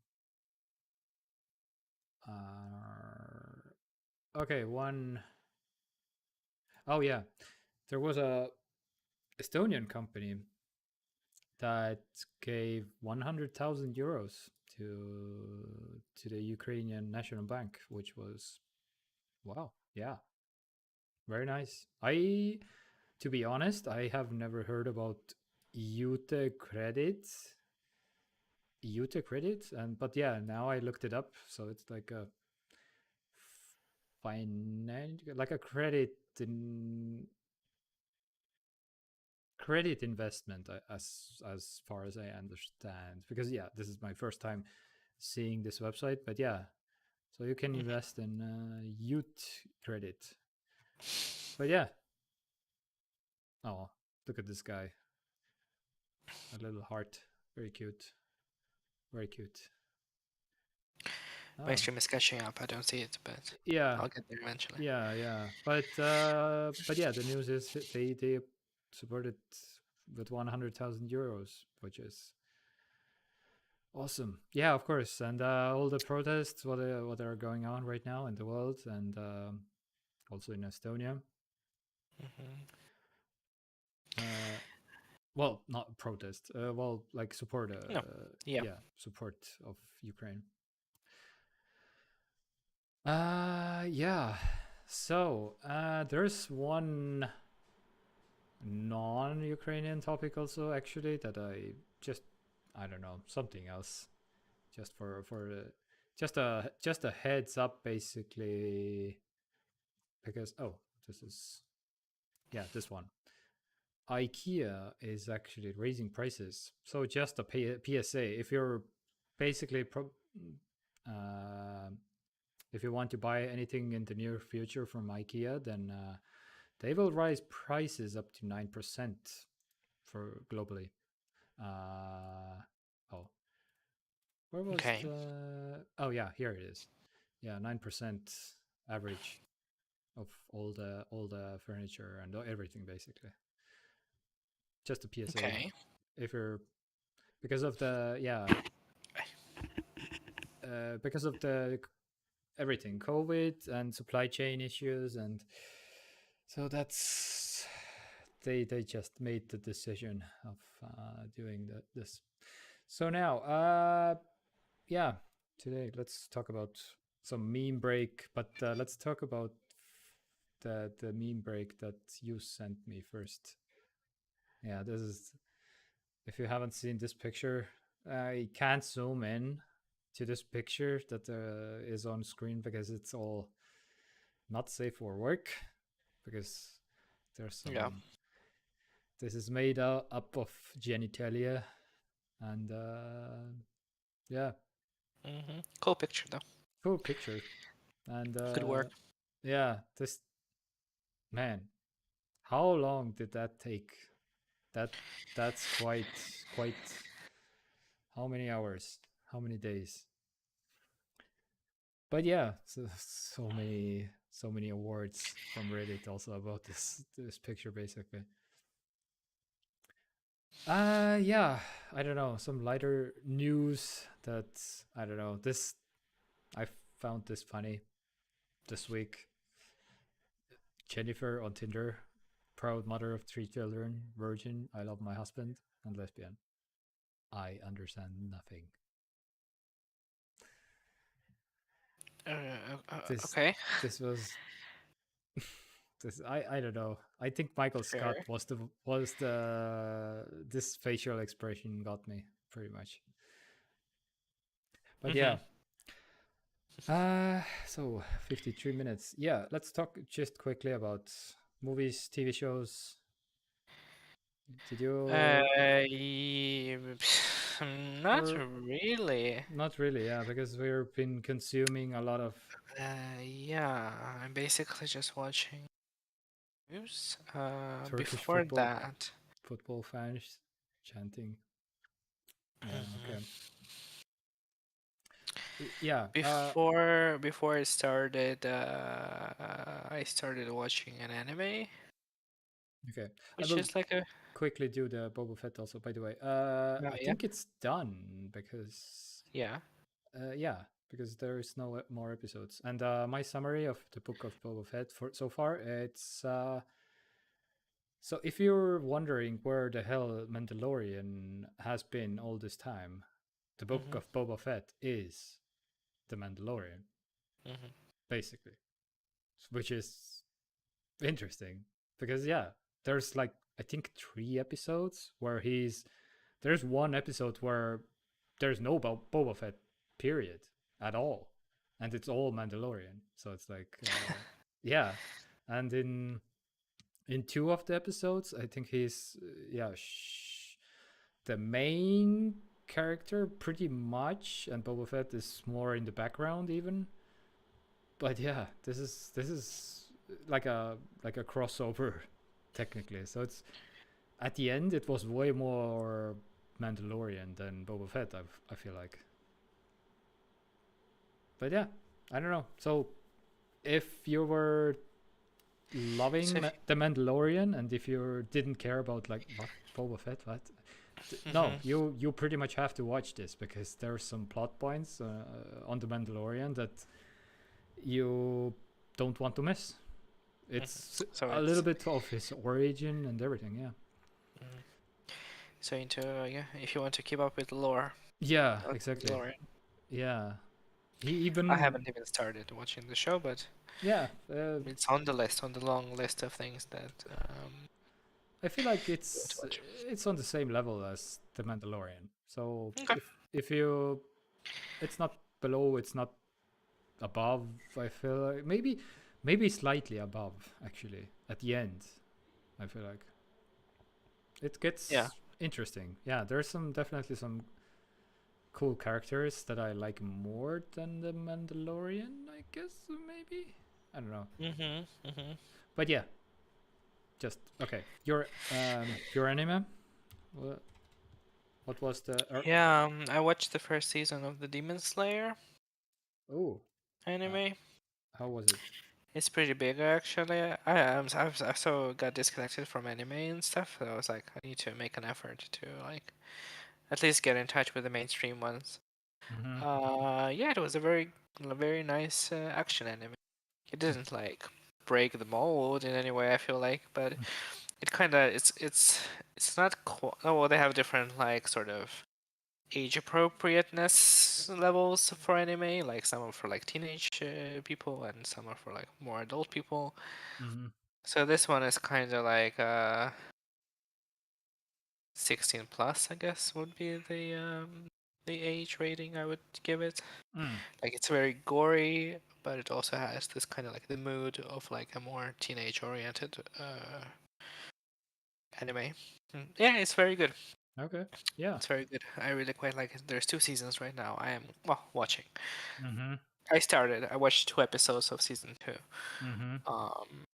Okay, one. Oh yeah, there was a Estonian company that gave 100,000 euros to the Ukrainian National Bank, which was wow, yeah, very nice. To be honest, I have never heard about IuteCredit. IuteCredit, and but yeah, now I looked it up, so it's like a like a credit investment, as far as I understand. Because yeah, this is my first time seeing this website, but yeah, so you can Mhm. invest in IuteCredit. But yeah, oh, look at this guy, a little heart, very cute, very cute. My Oh, stream is catching up. I don't see it, but yeah, I'll get there eventually. yeah. But yeah, the news is they supported with 100,000 euros, which is awesome. Yeah, of course, and all the protests what are going on right now in the world, and also in Estonia. Hmm. Uh, well, not protest. Well, like support. No. Yeah. Yeah, support of Ukraine. Yeah. So there's one non-Ukrainian topic also actually that I don't know, something else just for just a heads up basically, because this is, yeah, this one. IKEA is actually raising prices. So just a PSA, if you're basically uh, if you want to buy anything in the near future from IKEA, then they will raise prices up to 9% for globally. Oh, where was Okay. the? Oh yeah, here it is. Yeah, 9% average of all the furniture and everything basically. Just a PSA. Okay. If you're because of the because of the everything, COVID and supply chain issues, and so that's they just made the decision of doing this. So now, yeah, today let's talk about some meme break, but let's talk about the meme break that you sent me first. Yeah, this is, if you haven't seen this picture, I can't zoom in to this picture that is on screen because it's all not safe for work, because there's Yeah. some, this is made up of genitalia, and yeah, Cool picture though. cool picture. And Good work. yeah, this, man, how long did that take? That that's quite, how many hours? How many days? But yeah, so many awards from Reddit also about this picture basically. Yeah, I don't know, some lighter news that, I don't know, this, I found this funny this week. Jennifer on Tinder, proud mother of 3 children, virgin, I love my husband, and lesbian. I understand nothing. This Okay. this was this, I don't know. I think Michael Scott Fair. was the this facial expression got me pretty much. But Hmm. yeah. So 53 minutes. Yeah, let's talk just quickly about movies, TV shows. Did you, Ye- not or really. not really? Yeah, because we've been consuming a lot of Yeah, I'm basically just watching news. Turkish Before that, football fans chanting. Yeah, okay. mhm. Yeah. Before it started, I started watching an anime, Okay. I which will is like a quickly do the Boba Fett also, by the way. I yeah, think it's done because yeah. yeah, because there is no more episodes. And my summary of the book of Boba Fett for so far, it's so if you're wondering where the hell Mandalorian has been all this time, the book Mhm, of Boba Fett is the Mandalorian, mhm, basically, which is interesting because yeah, there's like I think 3 episodes where he's there's one episode where there's no Boba Fett period at all, and it's all Mandalorian. So it's like, yeah, and in two of the episodes, I think he's the main character pretty much, and Boba Fett is more in the background even. But yeah, this is like a crossover technically. So it's at the end it was way more Mandalorian than Boba Fett. I feel like. But yeah, I don't know. So if you were So loving if the Mandalorian, and if you didn't care about like what Boba Fett, what no, Mhm. you pretty much have to watch this because there's some plot points on the Mandalorian that you don't want to miss. It's So a little it's bit of his origin and everything. Yeah. mhm. So into yeah, if you want to keep up with the lore Yeah. of Exactly. Mandalorian. Yeah. He I even haven't even started watching the show, but yeah. it's on the list, on the long list of things that I feel like you want to watch. it's on the same level as the Mandalorian. So Okay. if you, it's not below, it's not above. I feel like maybe slightly above actually at the end. I feel like it Yeah. gets interesting. Yeah, there's some definitely some cool characters that I like more than the Mandalorian. I guess maybe I don't know, Mhm. Mhm. but yeah, just okay. Your anime. What, what was the? Yeah. I watched the first season of the Demon Slayer Oh, uh, anime. how was it? It's pretty big actually. I so got disconnected from anime and stuff. So I was like, I need to make an effort to like at least get in touch with the mainstream ones. Mm-hmm. Yeah, it was a very nice action anime. It didn't like break the mold in any way. I feel like, but it kind of it's not oh, well, they have different like sort of age appropriateness levels for anime. Like some are for like teenage people, and some are for like more adult people. Mm-hmm. So this one is kind of like 16 plus, I guess would be the age rating I would give it. Mm. Like it's very gory, but it also has this kind of like the mood of like a more teenage oriented anime. Yeah, it's very good. Okay. Yeah. It's very good. I really quite like it. There's two seasons right now. I am well watching. Mm-hmm. I started. I watched two episodes of season two. Mm-hmm. Um,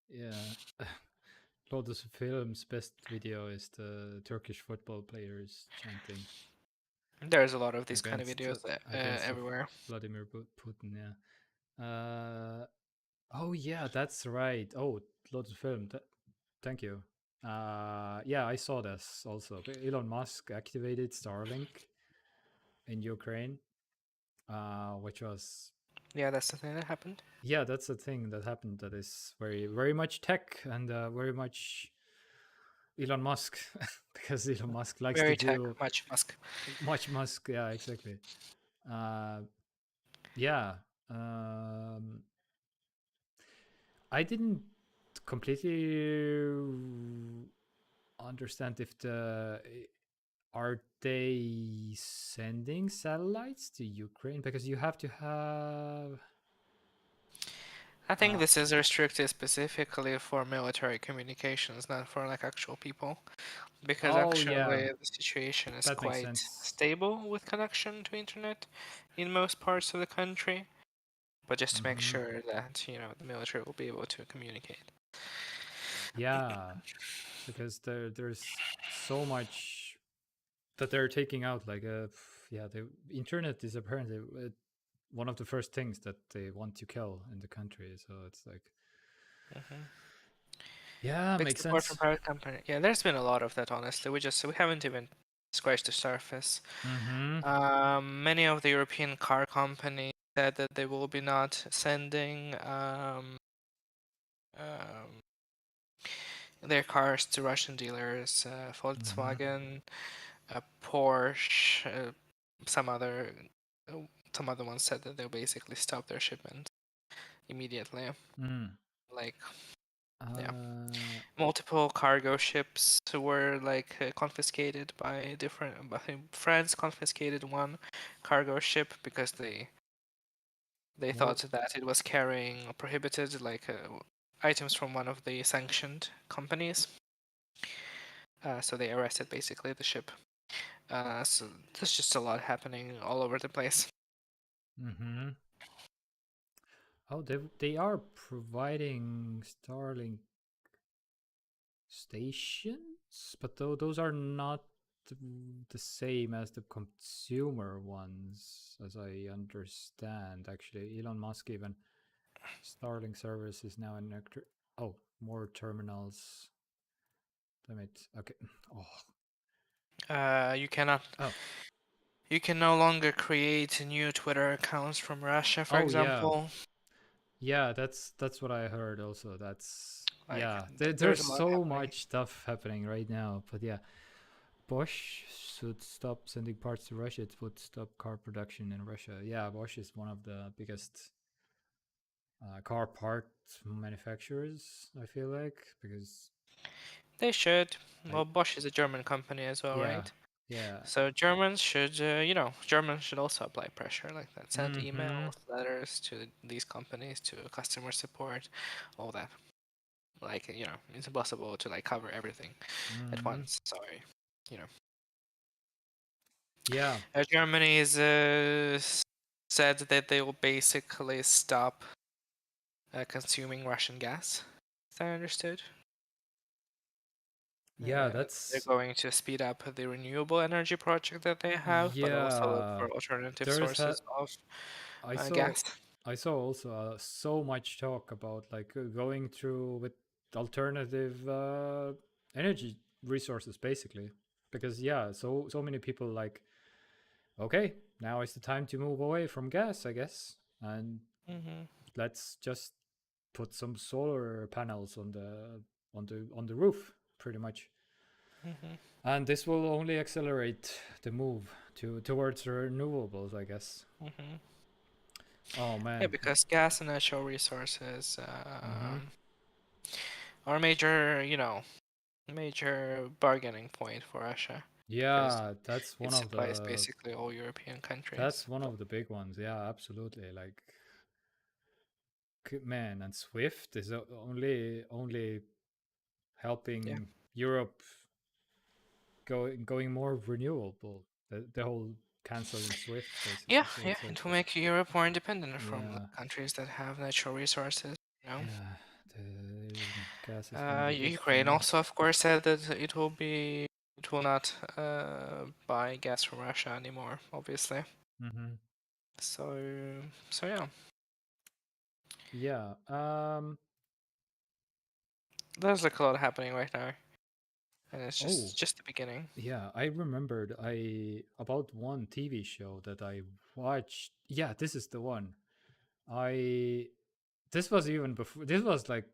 Yeah. Lotus Film's best video is the Turkish football players chanting there's a lot of these kind of against videos everywhere. Vladimir Putin. Yeah. Oh yeah, that's right. Oh, Lotus Film. Thank you. Yeah, I saw this also. Elon Musk activated Starlink in Ukraine, which was Yeah, that's the thing that happened. yeah, that's a thing that happened that is very much tech and very much Elon Musk because Elon Musk likes to Very tech, do much Musk. much Musk. Yeah, exactly. Uh, yeah. Um, I didn't completely understand if the are they sending satellites to Ukraine because you have to have I think uh this is restricted specifically for military communications, not for like actual people. Because oh yeah, actually the situation is that makes quite sense. stable with connection to internet in most parts of the country. But just to make Mm-hmm. sure that, the military will be able to communicate. Yeah, because there's so much that they're taking out like yeah, the internet is apparently one of the first things that they want to kill in the country, so it's like hmm yeah, Big makes support from sense. private company. Yeah, there's been a lot of that, honestly. We haven't even scratched the surface. Mm-hmm. Many of the European car companies said that they will be not sending um, their cars to Russian dealers. Mm-hmm. Volkswagen, Porsche, some other uh, some other ones said that they'll basically stop their shipment immediately. Mm. Like Yeah. Uh, Multiple cargo ships were like confiscated by different. By France confiscated one cargo ship because they more. thought that it was carrying prohibited like items from one of the sanctioned companies. So they arrested basically the ship. So there's just a lot happening all over the place. Mm-hmm. Oh, they are providing Starlink stations, but those are not the same as the consumer ones, as I understand. Actually, Elon Musk even Starlink service is now an actor. Oh, more terminals. Damn it. Okay. Oh. You cannot. Oh. You can no longer create new Twitter accounts from Russia, for Oh yeah. example. Yeah, that's what I heard also. That's Like yeah. there's There's a lot so happening. much stuff happening right now. But yeah, Bosch should stop sending parts to Russia. It would stop car production in Russia. Yeah, Bosch is one of the biggest car part manufacturers, I feel like, because They should. I Well, Bosch is a German company as well, yeah, right? yeah. So Germans should, Germans should also apply pressure like that. Send Mm-hmm. emails, letters to these companies, to customer support, all that. Like, it's impossible to like cover everything at Mm-hmm. once. So, you know, Yeah. Germany is said that they will basically stop consuming Russian gas, as I understood. Yeah, They're that's going to speed up the renewable energy project that they have, but also look yeah. for alternative There's sources ha- of I saw gas. I saw also so much talk about like going through with alternative energy resources basically, because yeah, so many people like okay, now is the time to move away from gas, I guess, and Hmm. let's just put some solar panels on the roof, pretty much. Hmm. And this will only accelerate the move towards renewables, I guess. Hmm. Oh Yeah, man. because gas and natural resources Mm-hmm. are major bargaining point for Russia, because Yeah, it supplies basically all European countries. that's one of the big ones. Yeah, absolutely. Like man, and Swift is only Yeah, helping Europe going more renewable. The whole canceling Swift yeah, basically. So yeah. it's like It will make Europe more independent from yeah, countries that have natural resources. You know. yeah. The gas is one of the big Ukraine thing. also, of course, said that it will not buy gas from Russia anymore, obviously. Mm-hmm. So yeah, Yeah. there's like a lot happening right now, and it's Oh, just the beginning. yeah. I remembered I about one TV show that I watched. Yeah, this is the one. I this was even before. This was like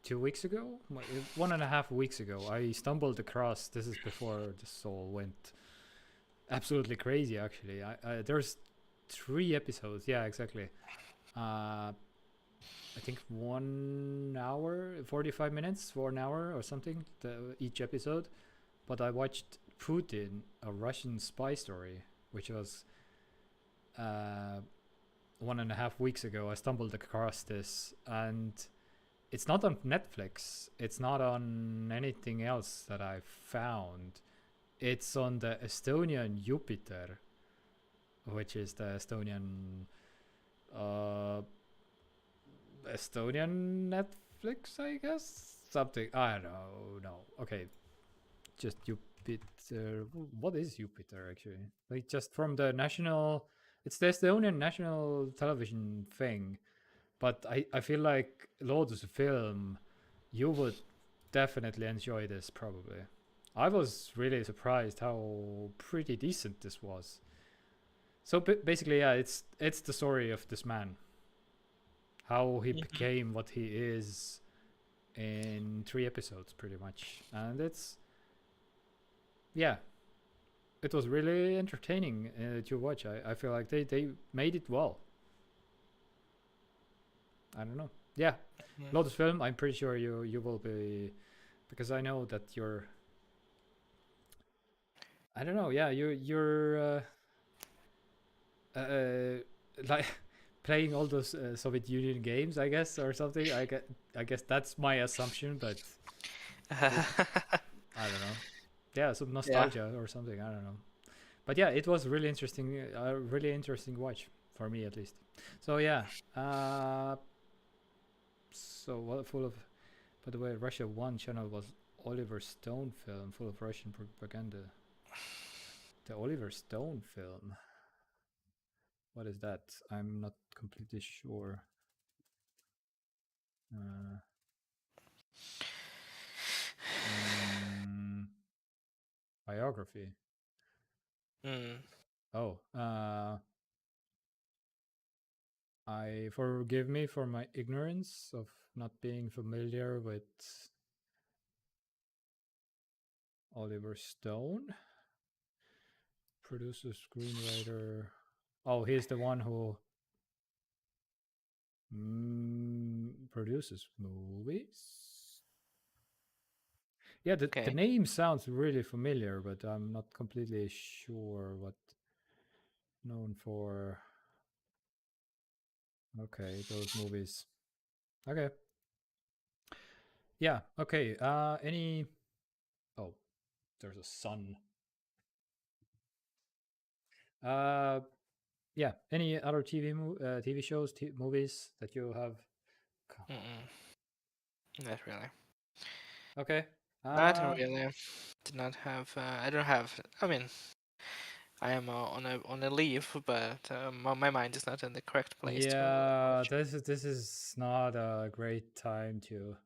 2 weeks ago, 1.5 weeks ago. I stumbled across. This is before this all went absolutely crazy. Actually, there's 3 episodes. Yeah, exactly. I think 1 hour, 45 minutes for an hour or something. Each episode. But I watched Putin, a Russian spy story, which was 1.5 weeks ago. I stumbled across this, and it's not on Netflix. It's not on anything else that I've found. It's on the Estonian Jupiter, which is the uh, Estonian Netflix, I guess. Something I don't know. No, okay, just Jupiter. What is Jupiter actually? Like just from the national. It's the Estonian national television thing. But I feel like Lotus film, you would definitely enjoy this probably. I was really surprised how pretty decent this was. So basically, yeah, it's the story of this man, how he Hmm. became what he is in 3 episodes, pretty much, and it's yeah, it was really entertaining to watch. I feel like they made it well. I don't know. yeah, Mm. Lotus Film. I'm pretty sure you will be, because I know that you're. I don't know. Yeah, you're like playing all those Soviet Union games, I guess, or something. I guess that's my assumption, but it, I don't know. Yeah, some Yeah. nostalgia or something. I don't know. But yeah, it was really interesting. A really interesting watch for me at least. So yeah. So what full of. By the way, Russia One channel was Oliver Stone film full of Russian propaganda. The Oliver Stone film. What is that? I'm not completely sure. Uh, mm, biography. Mm. Oh, I forgive me for my ignorance of not being familiar with Oliver Stone. Producer, screenwriter. Oh, he's the one who produces movies. Yeah, the Okay. name sounds really familiar, but I'm not completely sure what known for. Okay, those movies. Okay. Yeah, okay. Any Oh, there's a sun. Uh yeah, any other TV shows, movies that you have? Mm-mm. Not really. Okay. Not Uh really. Did not have. I don't have. I mean, I am on a leave, but my mind is not in the correct place to yeah, watch. this is not a great time to.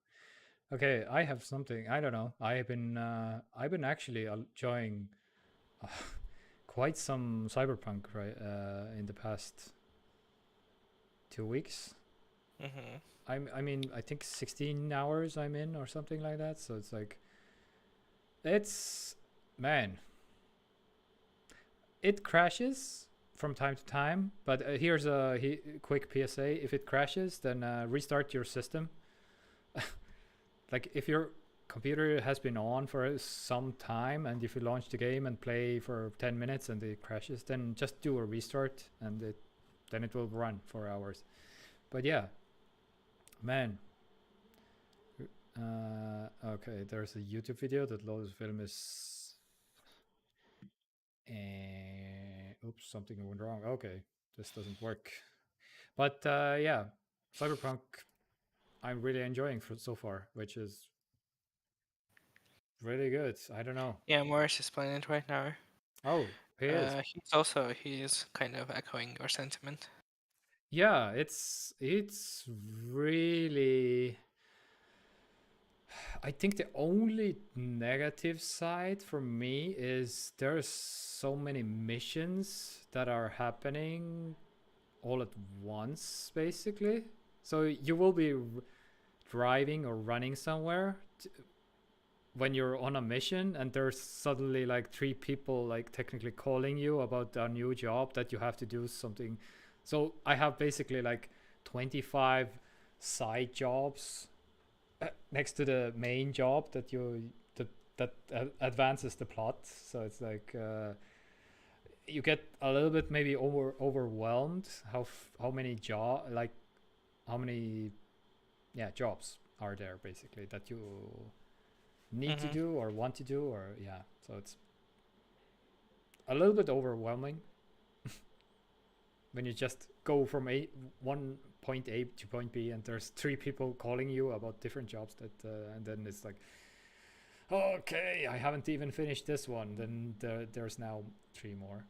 Okay, I have something. I don't know. I've been actually enjoying uh, quite some Cyberpunk right in the past 2 weeks. Mm-hmm. I mean, I think 16 hours I'm in or something like that. So it's like it's man, it crashes from time to time. But here's a quick PSA: if it crashes, then restart your system. Like if your computer has been on for some time, and if you launch the game and play for 10 minutes and it crashes, then just do a restart, and then it will run for hours. But yeah, man. Okay, there's a YouTube video that Lotus Film is. Oops, something went wrong. Okay, this doesn't work. But yeah, Cyberpunk, I'm really enjoying for so far, which is really good. I don't know. Yeah, Morris is playing it right now. Oh, he is. He's kind of echoing your sentiment. Yeah, it's really. I think the only negative side for me is there's so many missions that are happening all at once, basically. So you will be driving or running somewhere when you're on a mission, and there's suddenly like three people like technically calling you about a new job that you have to do something. So I have basically like 25 side jobs next to the main job that advances the plot. So it's like you get a little bit maybe overwhelmed how many how many jobs are there basically that you need to Mm-hmm. do or want to do, or yeah, so it's a little bit overwhelming when you just go from one point A to point B and there's three people calling you about different jobs that and then it's like, okay, I haven't even finished this one, then there's now three more.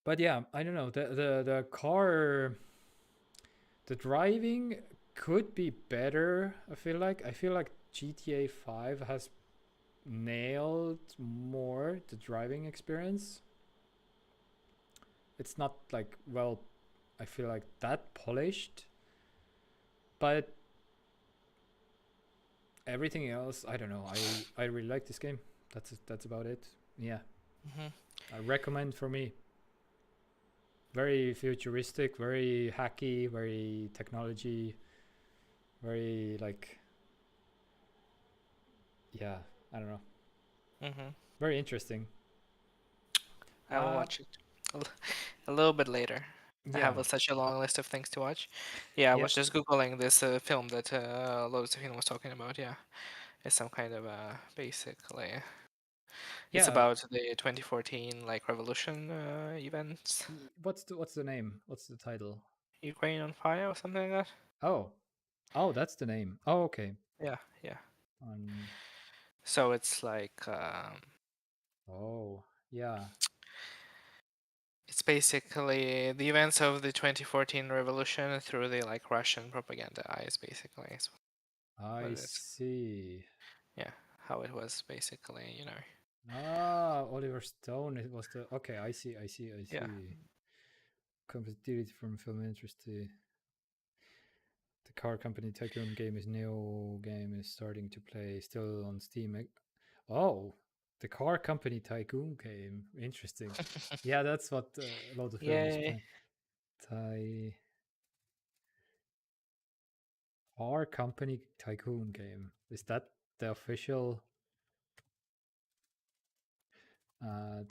But yeah, I don't know, the car, the driving could be better. I feel like GTA 5 has nailed more the driving experience. It's not like, well, I feel like that polished, but everything else, I don't know. I really like this game. That's about it. Yeah, Mm-hmm. I recommend for me. very futuristic, very hacky, very technology, very like yeah, I don't know, Mm-hmm. very interesting. I will Uh watch it a little bit later. I yeah, have such a long list of things to watch. Yeah, I yeah, was just googling this film that Lotus was talking about. Yeah, it's some kind of basically it's yeah. about the 2014 like revolution events. What's the name? What's the title? Ukraine on fire or something like that. Oh, oh, that's the name. Oh, okay. Yeah, yeah. On So it's like oh, yeah, it's basically the events of the 2014 revolution through the like Russian propaganda eyes, basically. Is what I it is. see. Yeah, how it was basically, you know. Ah, Oliver Stone. It was the okay. I see. I see. I Yeah. see. Competitivity from film industry. The car company tycoon game is new. Game is starting to play. Still on Steam. Oh, the car company tycoon game. Interesting. Yeah, that's what a lot of film was Yay. playing. Ty car company tycoon game. Is that the official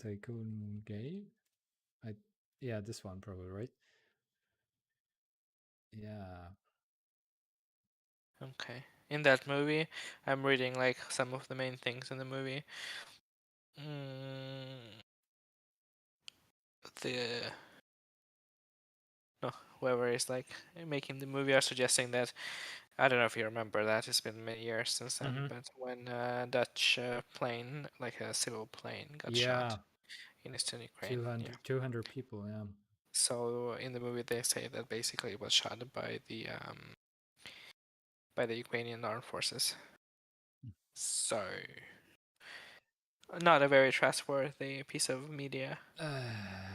tycoon game? I yeah, this one probably right. Yeah. Okay. In that movie, I'm reading like some of the main things in the movie. Mm, the no, whoever is like making the movie are suggesting that I don't know if you remember that it's been many years since then, Mm-hmm. but when a Dutch plane, like a civil plane, got Yeah. shot in eastern Ukraine. Yeah. 200 people. Yeah. So in the movie, they say that basically it was shot by the Ukrainian armed forces. So not a very trustworthy piece of media.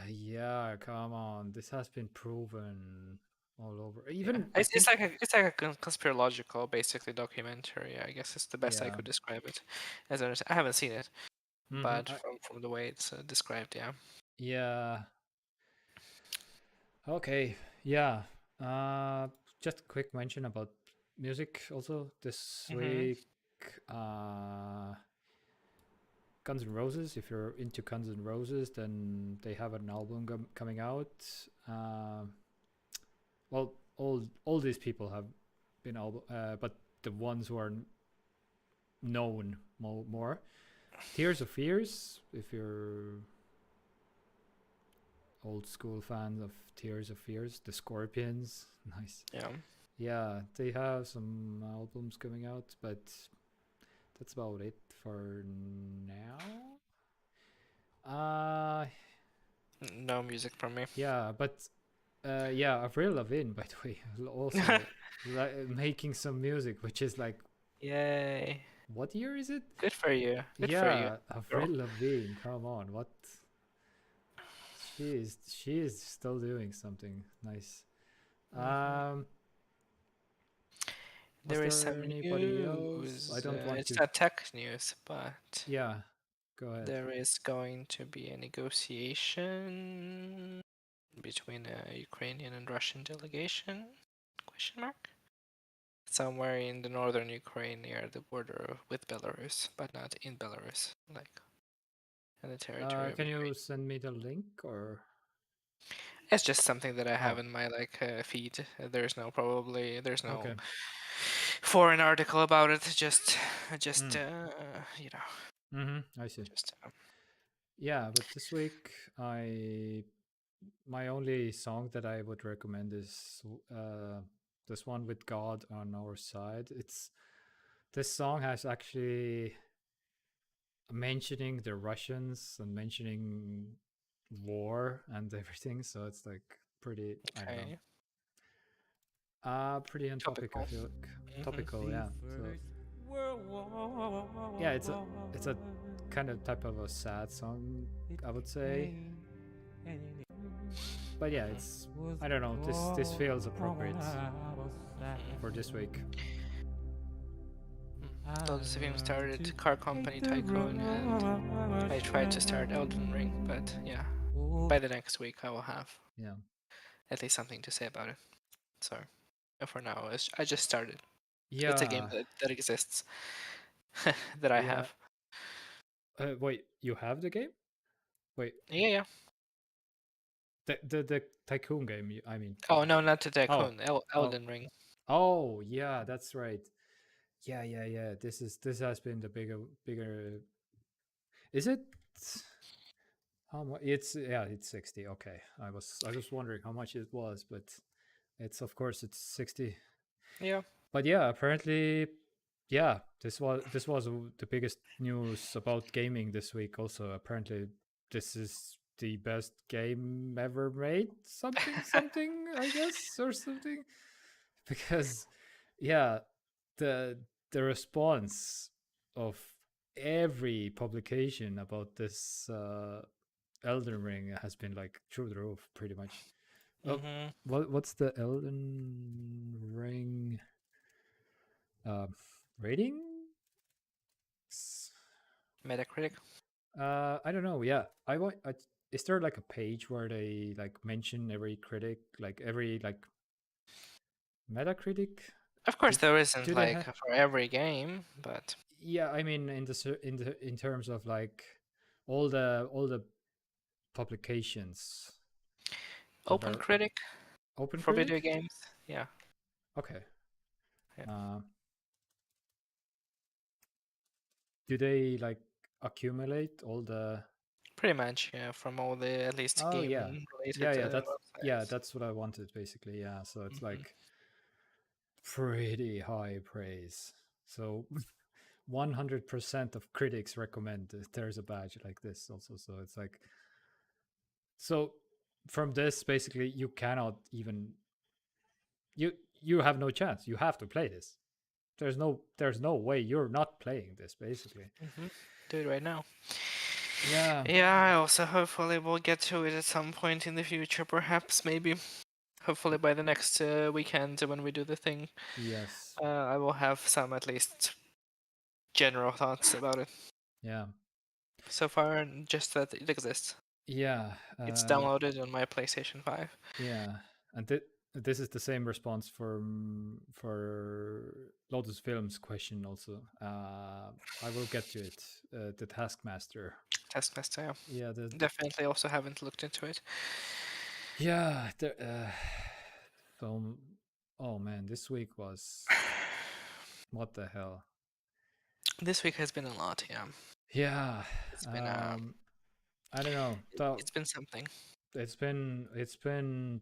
Yeah, come on. This has been proven all over. Yeah, Even I it's think, like a conspirological, basically documentary. I guess it's the best I yeah. could describe it. I haven't seen it, Mm-hmm. but from the way it's described, yeah. Yeah. Okay. Yeah. Uh, just a quick mention about music also this Mhm. week. Uh, Guns N' Roses. If you're into Guns N' Roses, then they have an album coming out. Um, well, all these people have been but the ones who are known more. Tears of Fears. If you're old school fans of Tears of Fears, the Scorpions. Nice. Yeah. Yeah, they have some albums coming out, but that's about it for now. No music from me. Yeah, but yeah, Avril Lavigne, by the way, also making some music, which is like, Yay! what year is it? Good for you. Good for you, Yeah, girl. Avril Lavigne. Come on, what? She is still doing something nice. Mhm. Um, was There is there some anybody else? I news. don't want It's to. not tech news, but Yeah, go ahead. there is going to be a negotiation between a Ukrainian and Russian delegation? Question mark? Somewhere in the northern Ukraine near the border with Belarus, but not in Belarus, like in the territory of Can you Ukraine. send me the link or? It's just something that I have Oh, in my like feed. There's no okay. foreign article about it. Just Mm. you know, Mm-hmm. I see. just Yeah, but this week my only song that I would recommend is this one with God on our side. It's this song has actually mentioning the Russians and mentioning war and everything, so it's like pretty, I don't know. okay. Pretty on topic, I Topical. feel like. Hmm. Topical, yeah. So yeah, it's a kind of type of a sad song, I would say. But yeah, it's, I don't know, this feels appropriate for this week. Lotus of Him started Car Company Tycoon, and I tried to start Elden Ring, but yeah, by the next week I will have Yeah. at least something to say about it. So for now, I just started. It's a game Yeah. that exists that I Yeah. have. Wait, you have the game? Wait, Yeah, yeah. the tycoon game. I mean. Oh no, not to Oh. Tycoon. Oh. Elden Ring. Oh. Yeah. That's right. Yeah. Yeah. Yeah. This has been the bigger. Is it? How much? It's yeah. It's 60. Okay. I was wondering how much it was, but it's of course it's 60. Yeah. But yeah, apparently, yeah, this was the biggest news about gaming this week. Also, apparently, this is the best game ever made. Something, I guess, or something. Because, yeah, the the response of every publication about this Elden Ring has been like through the roof, pretty much. Oh, Mhm. what's the Elden Ring? Um, Ratings? Metacritic. I don't know. Yeah, is there like a page where they like mention every critic, like every like Metacritic? Of course, Do, there isn't do they like have? for every game, but Yeah, I mean in terms of like all the publications that Open are Critic Open for Critic. video games. Yeah. Okay. Yeah. Uh, do they like accumulate all the? Pretty much, yeah, from all the at least Oh yeah, game related yeah. websites. That's what I wanted basically. Yeah, so it's Hmm. like pretty high praise. So 100% of critics recommend that there's a badge like this also. So it's like, so from this, basically, you cannot even, you, you have no chance. You have to play this. There's no way you're not playing this basically. Hmm. Do it right now. Yeah. Yeah, I also hopefully will get to it at some point in the future, perhaps, maybe. Hopefully by the next weekend when we do the thing, Yes. I will have some at least general thoughts about it. Yeah. So far, just that it exists. Yeah. It's downloaded on my PlayStation 5. Yeah, and this is the same response for Lotus Films question also. I will get to it. The Taskmaster. Taskmaster, yeah. Yeah, Definitely also haven't looked into it. yeah. Film. Oh man, this week was what the hell. This week has been a lot, yeah. Yeah. It's been Um, I don't know. So it's been something. it's been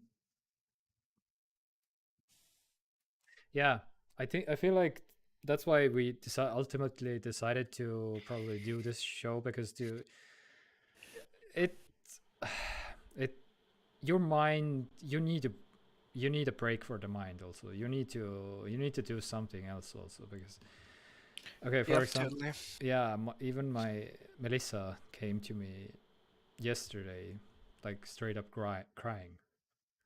yeah. I feel like that's why we ultimately decided to probably do this show because to it it your mind you need a break for the mind also you need to do something else also because okay for Yep, example totally. yeah even my Melissa came to me yesterday like straight up crying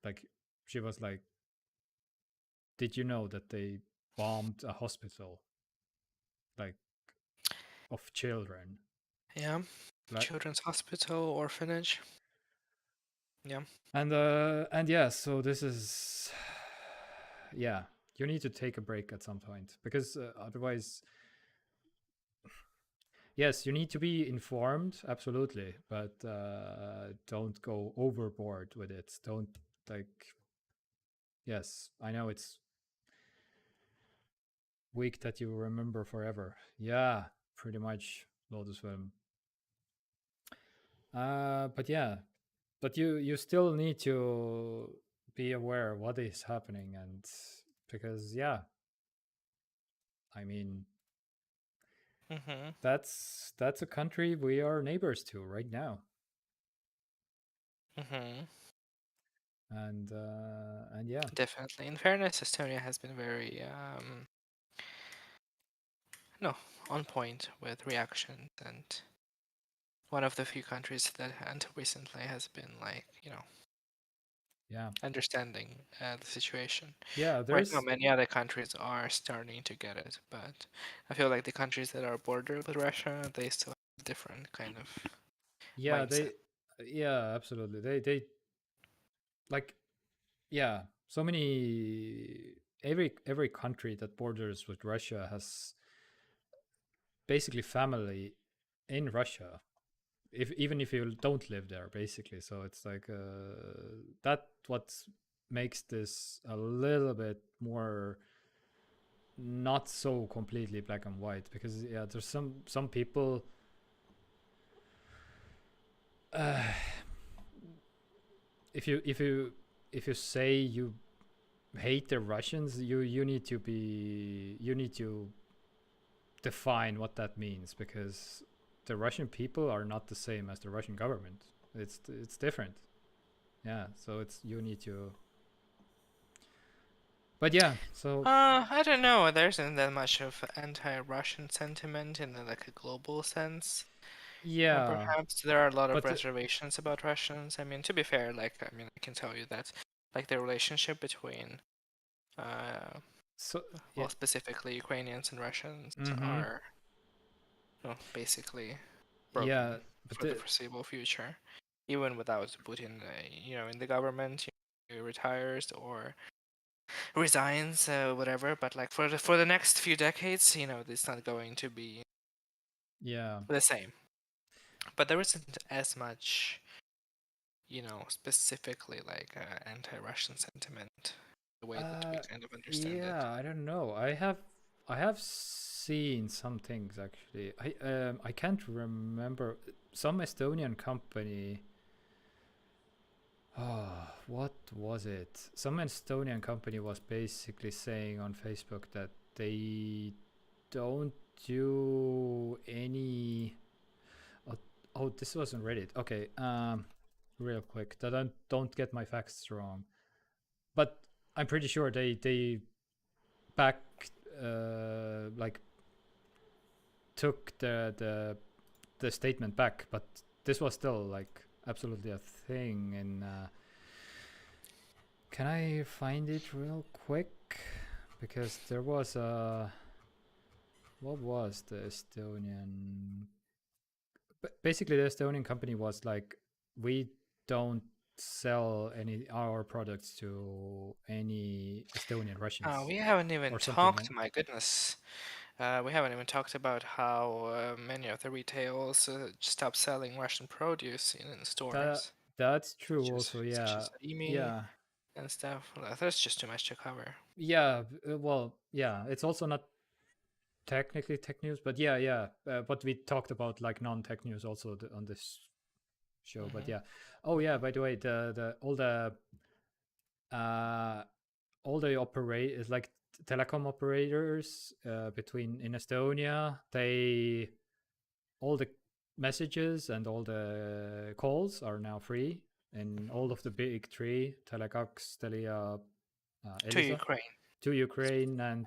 like she was like, did you know that they bombed a hospital like of children Yeah. like Children's Hospital, Orphanage. Yeah. and yeah so this is yeah you need to take a break at some point because otherwise yes you need to be informed absolutely but don't go overboard with it don't like yes I know it's week that you remember forever yeah pretty much Lotus film but yeah but you still need to be aware what is happening and because yeah I mean Mhm. that's a country we are neighbors to right now Mhm. and yeah Definitely. In fairness, Estonia has been very no, on point with reactions, and one of the few countries that until recently has been like, yeah understanding the situation. yeah Right now, there's many other countries are starting to get it, but I feel like the countries that are bordered with Russia, they still have a different kind of yeah mindset. they yeah absolutely they like yeah, so many every country that borders with Russia has basically family in Russia. If even if you don't live there, basically. So it's like that what makes this a little bit more not so completely black and white, because yeah, there's some people uh, if you say you hate the Russians, you need to be you need to define what that means, because the Russian people are not the same as the Russian government. It's different. Yeah, so it's you need to. But yeah, so I don't know. There isn't that much of anti-Russian sentiment in like a global sense. yeah, Perhaps there are a lot of but reservations about Russians. I mean, to be fair, like I mean, I can tell you that like the relationship between uh so yeah, well, specifically Ukrainians and Russians mm-hmm, are basically yeah, broken but for the foreseeable future, even without Putin, in the government, he retires or resigns, whatever. But like for the next few decades, it's not going to be yeah, the same. But there isn't as much, specifically like anti-Russian sentiment, the way that we uh, kind of understand it. yeah, I don't know. I have seen some things actually. I can't remember some Estonian company. Oh, what was it? Some Estonian company was basically saying on Facebook that they don't do any. Oh, oh, this wasn't Reddit. Okay, real quick, that don't get my facts wrong, but I'm pretty sure they back like took the statement back, but this was still like absolutely a thing. And can I find it real quick? Because there was a what was the Estonian? Basically, the Estonian company was like, we don't sell any our products to any Estonian Russians We haven't even or something talked, like my goodness. We haven't even talked about how many of the retails stopped selling Russian produce in that. stores, That's such true. as Also, such yeah, as Rimi yeah, and stuff. That's just too much to cover. yeah. Well, yeah. It's also not technically tech news, but yeah, yeah. But we talked about like non-tech news also on this show. But Hmm. yeah. Oh yeah. By the way, the uh all the operate is like telecom operators between in Estonia. They all the messages and all the calls are now free in all of the big three: Telekaks, Telia, To Elisa, Ukraine. to Ukraine, and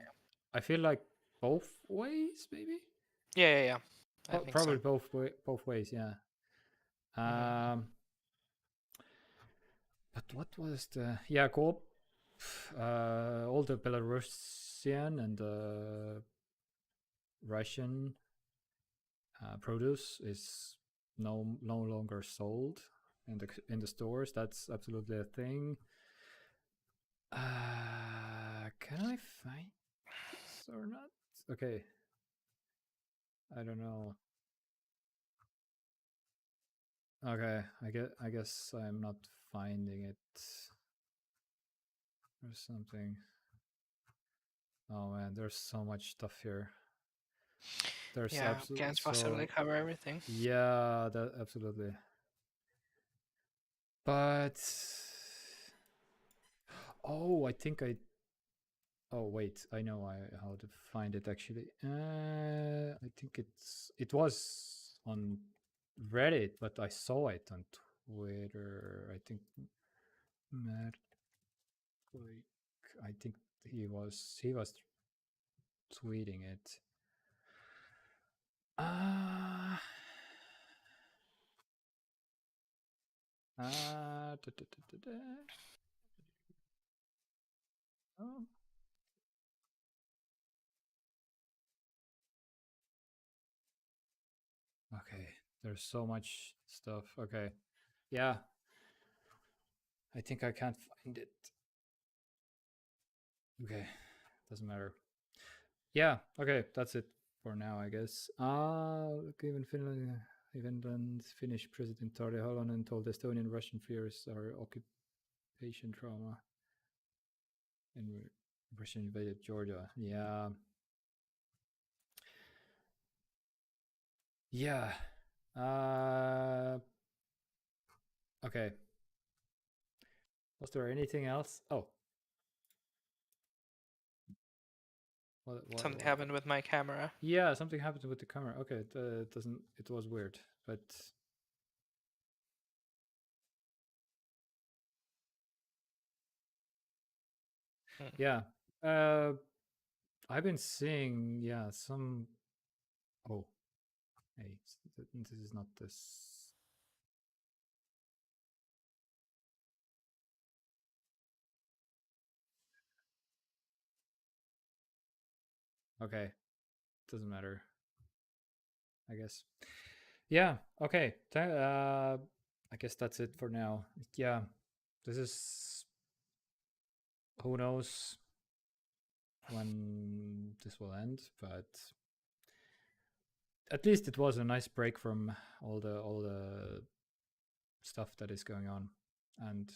I feel like both ways maybe. Yeah, yeah, yeah. I think so. Probably both ways, yeah. Hmm. Um, but what was the yeah Coop? All the Belarusian and Russian produce is no longer sold in the stores. That's absolutely a thing. Can I find this or not? Okay, I don't know. Okay, I guess I'm not finding it or something. Oh man, there's so much stuff here. There's Yeah, absolutely can't possibly so cover everything. yeah, that absolutely. But oh, I think I. Oh wait, I know how to find it actually. I think it was on Reddit, but I saw it on Twitter. I think Matt, I think he was tweeting it. Ah, da, da, da, da, da. Oh, okay. There's so much stuff. Okay. Yeah. I think I can't find it. Okay, doesn't matter. Yeah, okay, that's it for now, I guess. Given Finland's Finnish President Tarja Halonen told Estonian Russian fears are occupation trauma in Russian invaded Georgia. Yeah. Yeah. Okay. Was there anything else? Oh, Something what? happened with my camera. Yeah, something happened with the camera. Okay, it doesn't. It was weird, but yeah. Uh, I've been seeing some. Oh, hey, this is not this. Okay, doesn't matter. I guess. Yeah. Okay. I guess that's it for now. Yeah. This is. Who knows when this will end, but at least it was a nice break from all the stuff that is going on, and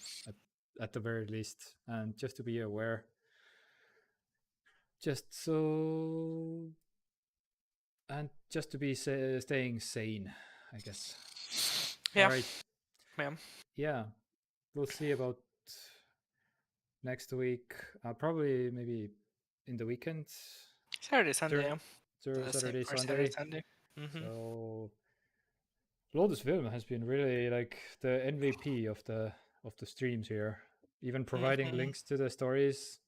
at the very least, and just to be aware, just so, and just to be staying sane, I guess. All Yeah, right. ma'am. Yeah, we'll see about next week. Probably maybe in the weekend, Saturday, Sunday, during yeah. The same Saturday, for Saturday, Sunday. Sunday. Mm-hmm. So Lotus Film has been really like the MVP of the streams here, even providing Mm-hmm. links to the stories.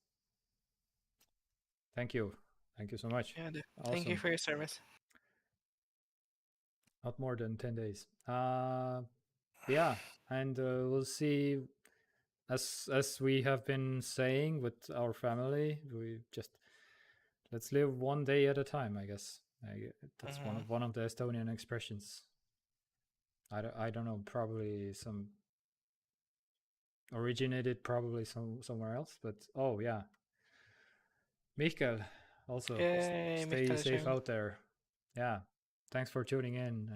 Thank you. Thank you so much. Yeah, thank you Awesome. for your service. Not more than 10 days. Yeah, and we'll see, as we have been saying with our family, we just let's live one day at a time, I guess. That's Mm-hmm. one of the Estonian expressions. I don't know, probably some originated probably somewhere else, but oh yeah. Mikael, also Yay, stay safe Mikhail. out there. Yeah. Thanks for tuning in,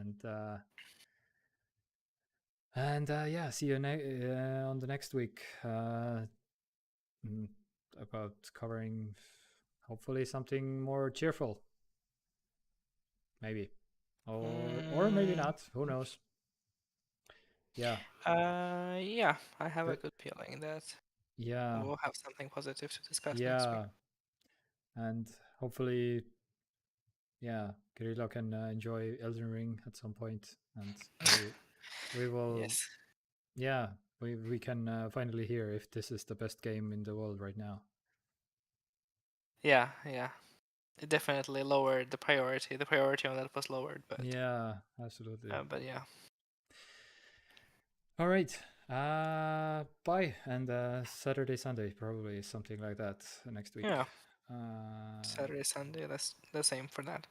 and yeah, see you on the next week, mm, about covering hopefully something more cheerful, maybe, or maybe Mm, not. Who knows? Yeah, yeah, I have a but good feeling that yeah, we'll have something positive to discuss next week. yeah, and hopefully, yeah, Kyrylo can enjoy Elden Ring at some point, and we will, Yes. yeah, we can finally hear if this is the best game in the world right now. Yeah, yeah. It definitely lowered the priority. The priority on that was lowered, Yeah, absolutely. but yeah. All right. Bye. And Saturday, Sunday, probably something like that next week. Yeah, Uh, Saturday, Sunday, that's the same for that.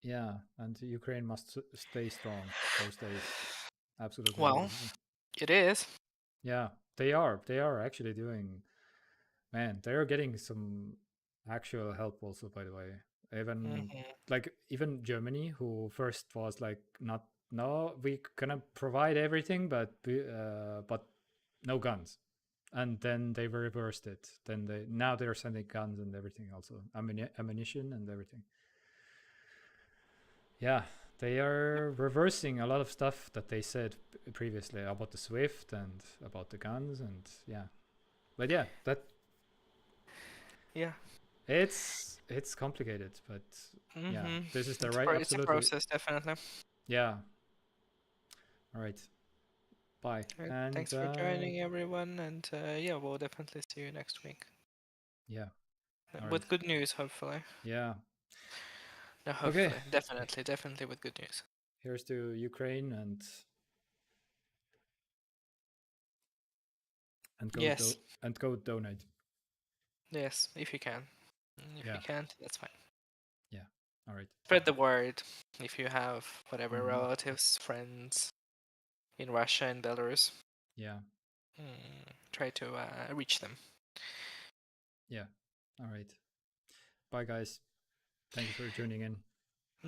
yeah, and Ukraine must stay strong those days. Absolutely Well, needed. it is. Yeah, they are. They are actually doing. Man, they are getting some actual help also. By the way, even Mm-hmm. even Germany, who first was like not no, we gonna provide everything, but no guns, and then they reversed it. Then now they're sending guns and everything, also ammunition and everything. Yeah, they are reversing a lot of stuff that they said previously about the Swift and about the guns, and yeah. But yeah, that Yeah. it's complicated, but yeah, Mm-hmm. this is the right. It's a Absolutely, process, definitely. yeah. All right, bye, Right, and thanks for joining, everyone, and yeah, we'll definitely see you next week yeah. All right, with good news, hopefully. yeah. No, Okay, hopefully, definitely with good news. here's to Ukraine, and Yes, go donate. yes, if you can. If you Yeah, can't, that's fine. yeah. All right. Spread the word if you have whatever Mhm. relatives, friends in Russia and Belarus. Yeah. try to reach them. Yeah. All right. Bye, guys. Thank you for tuning in.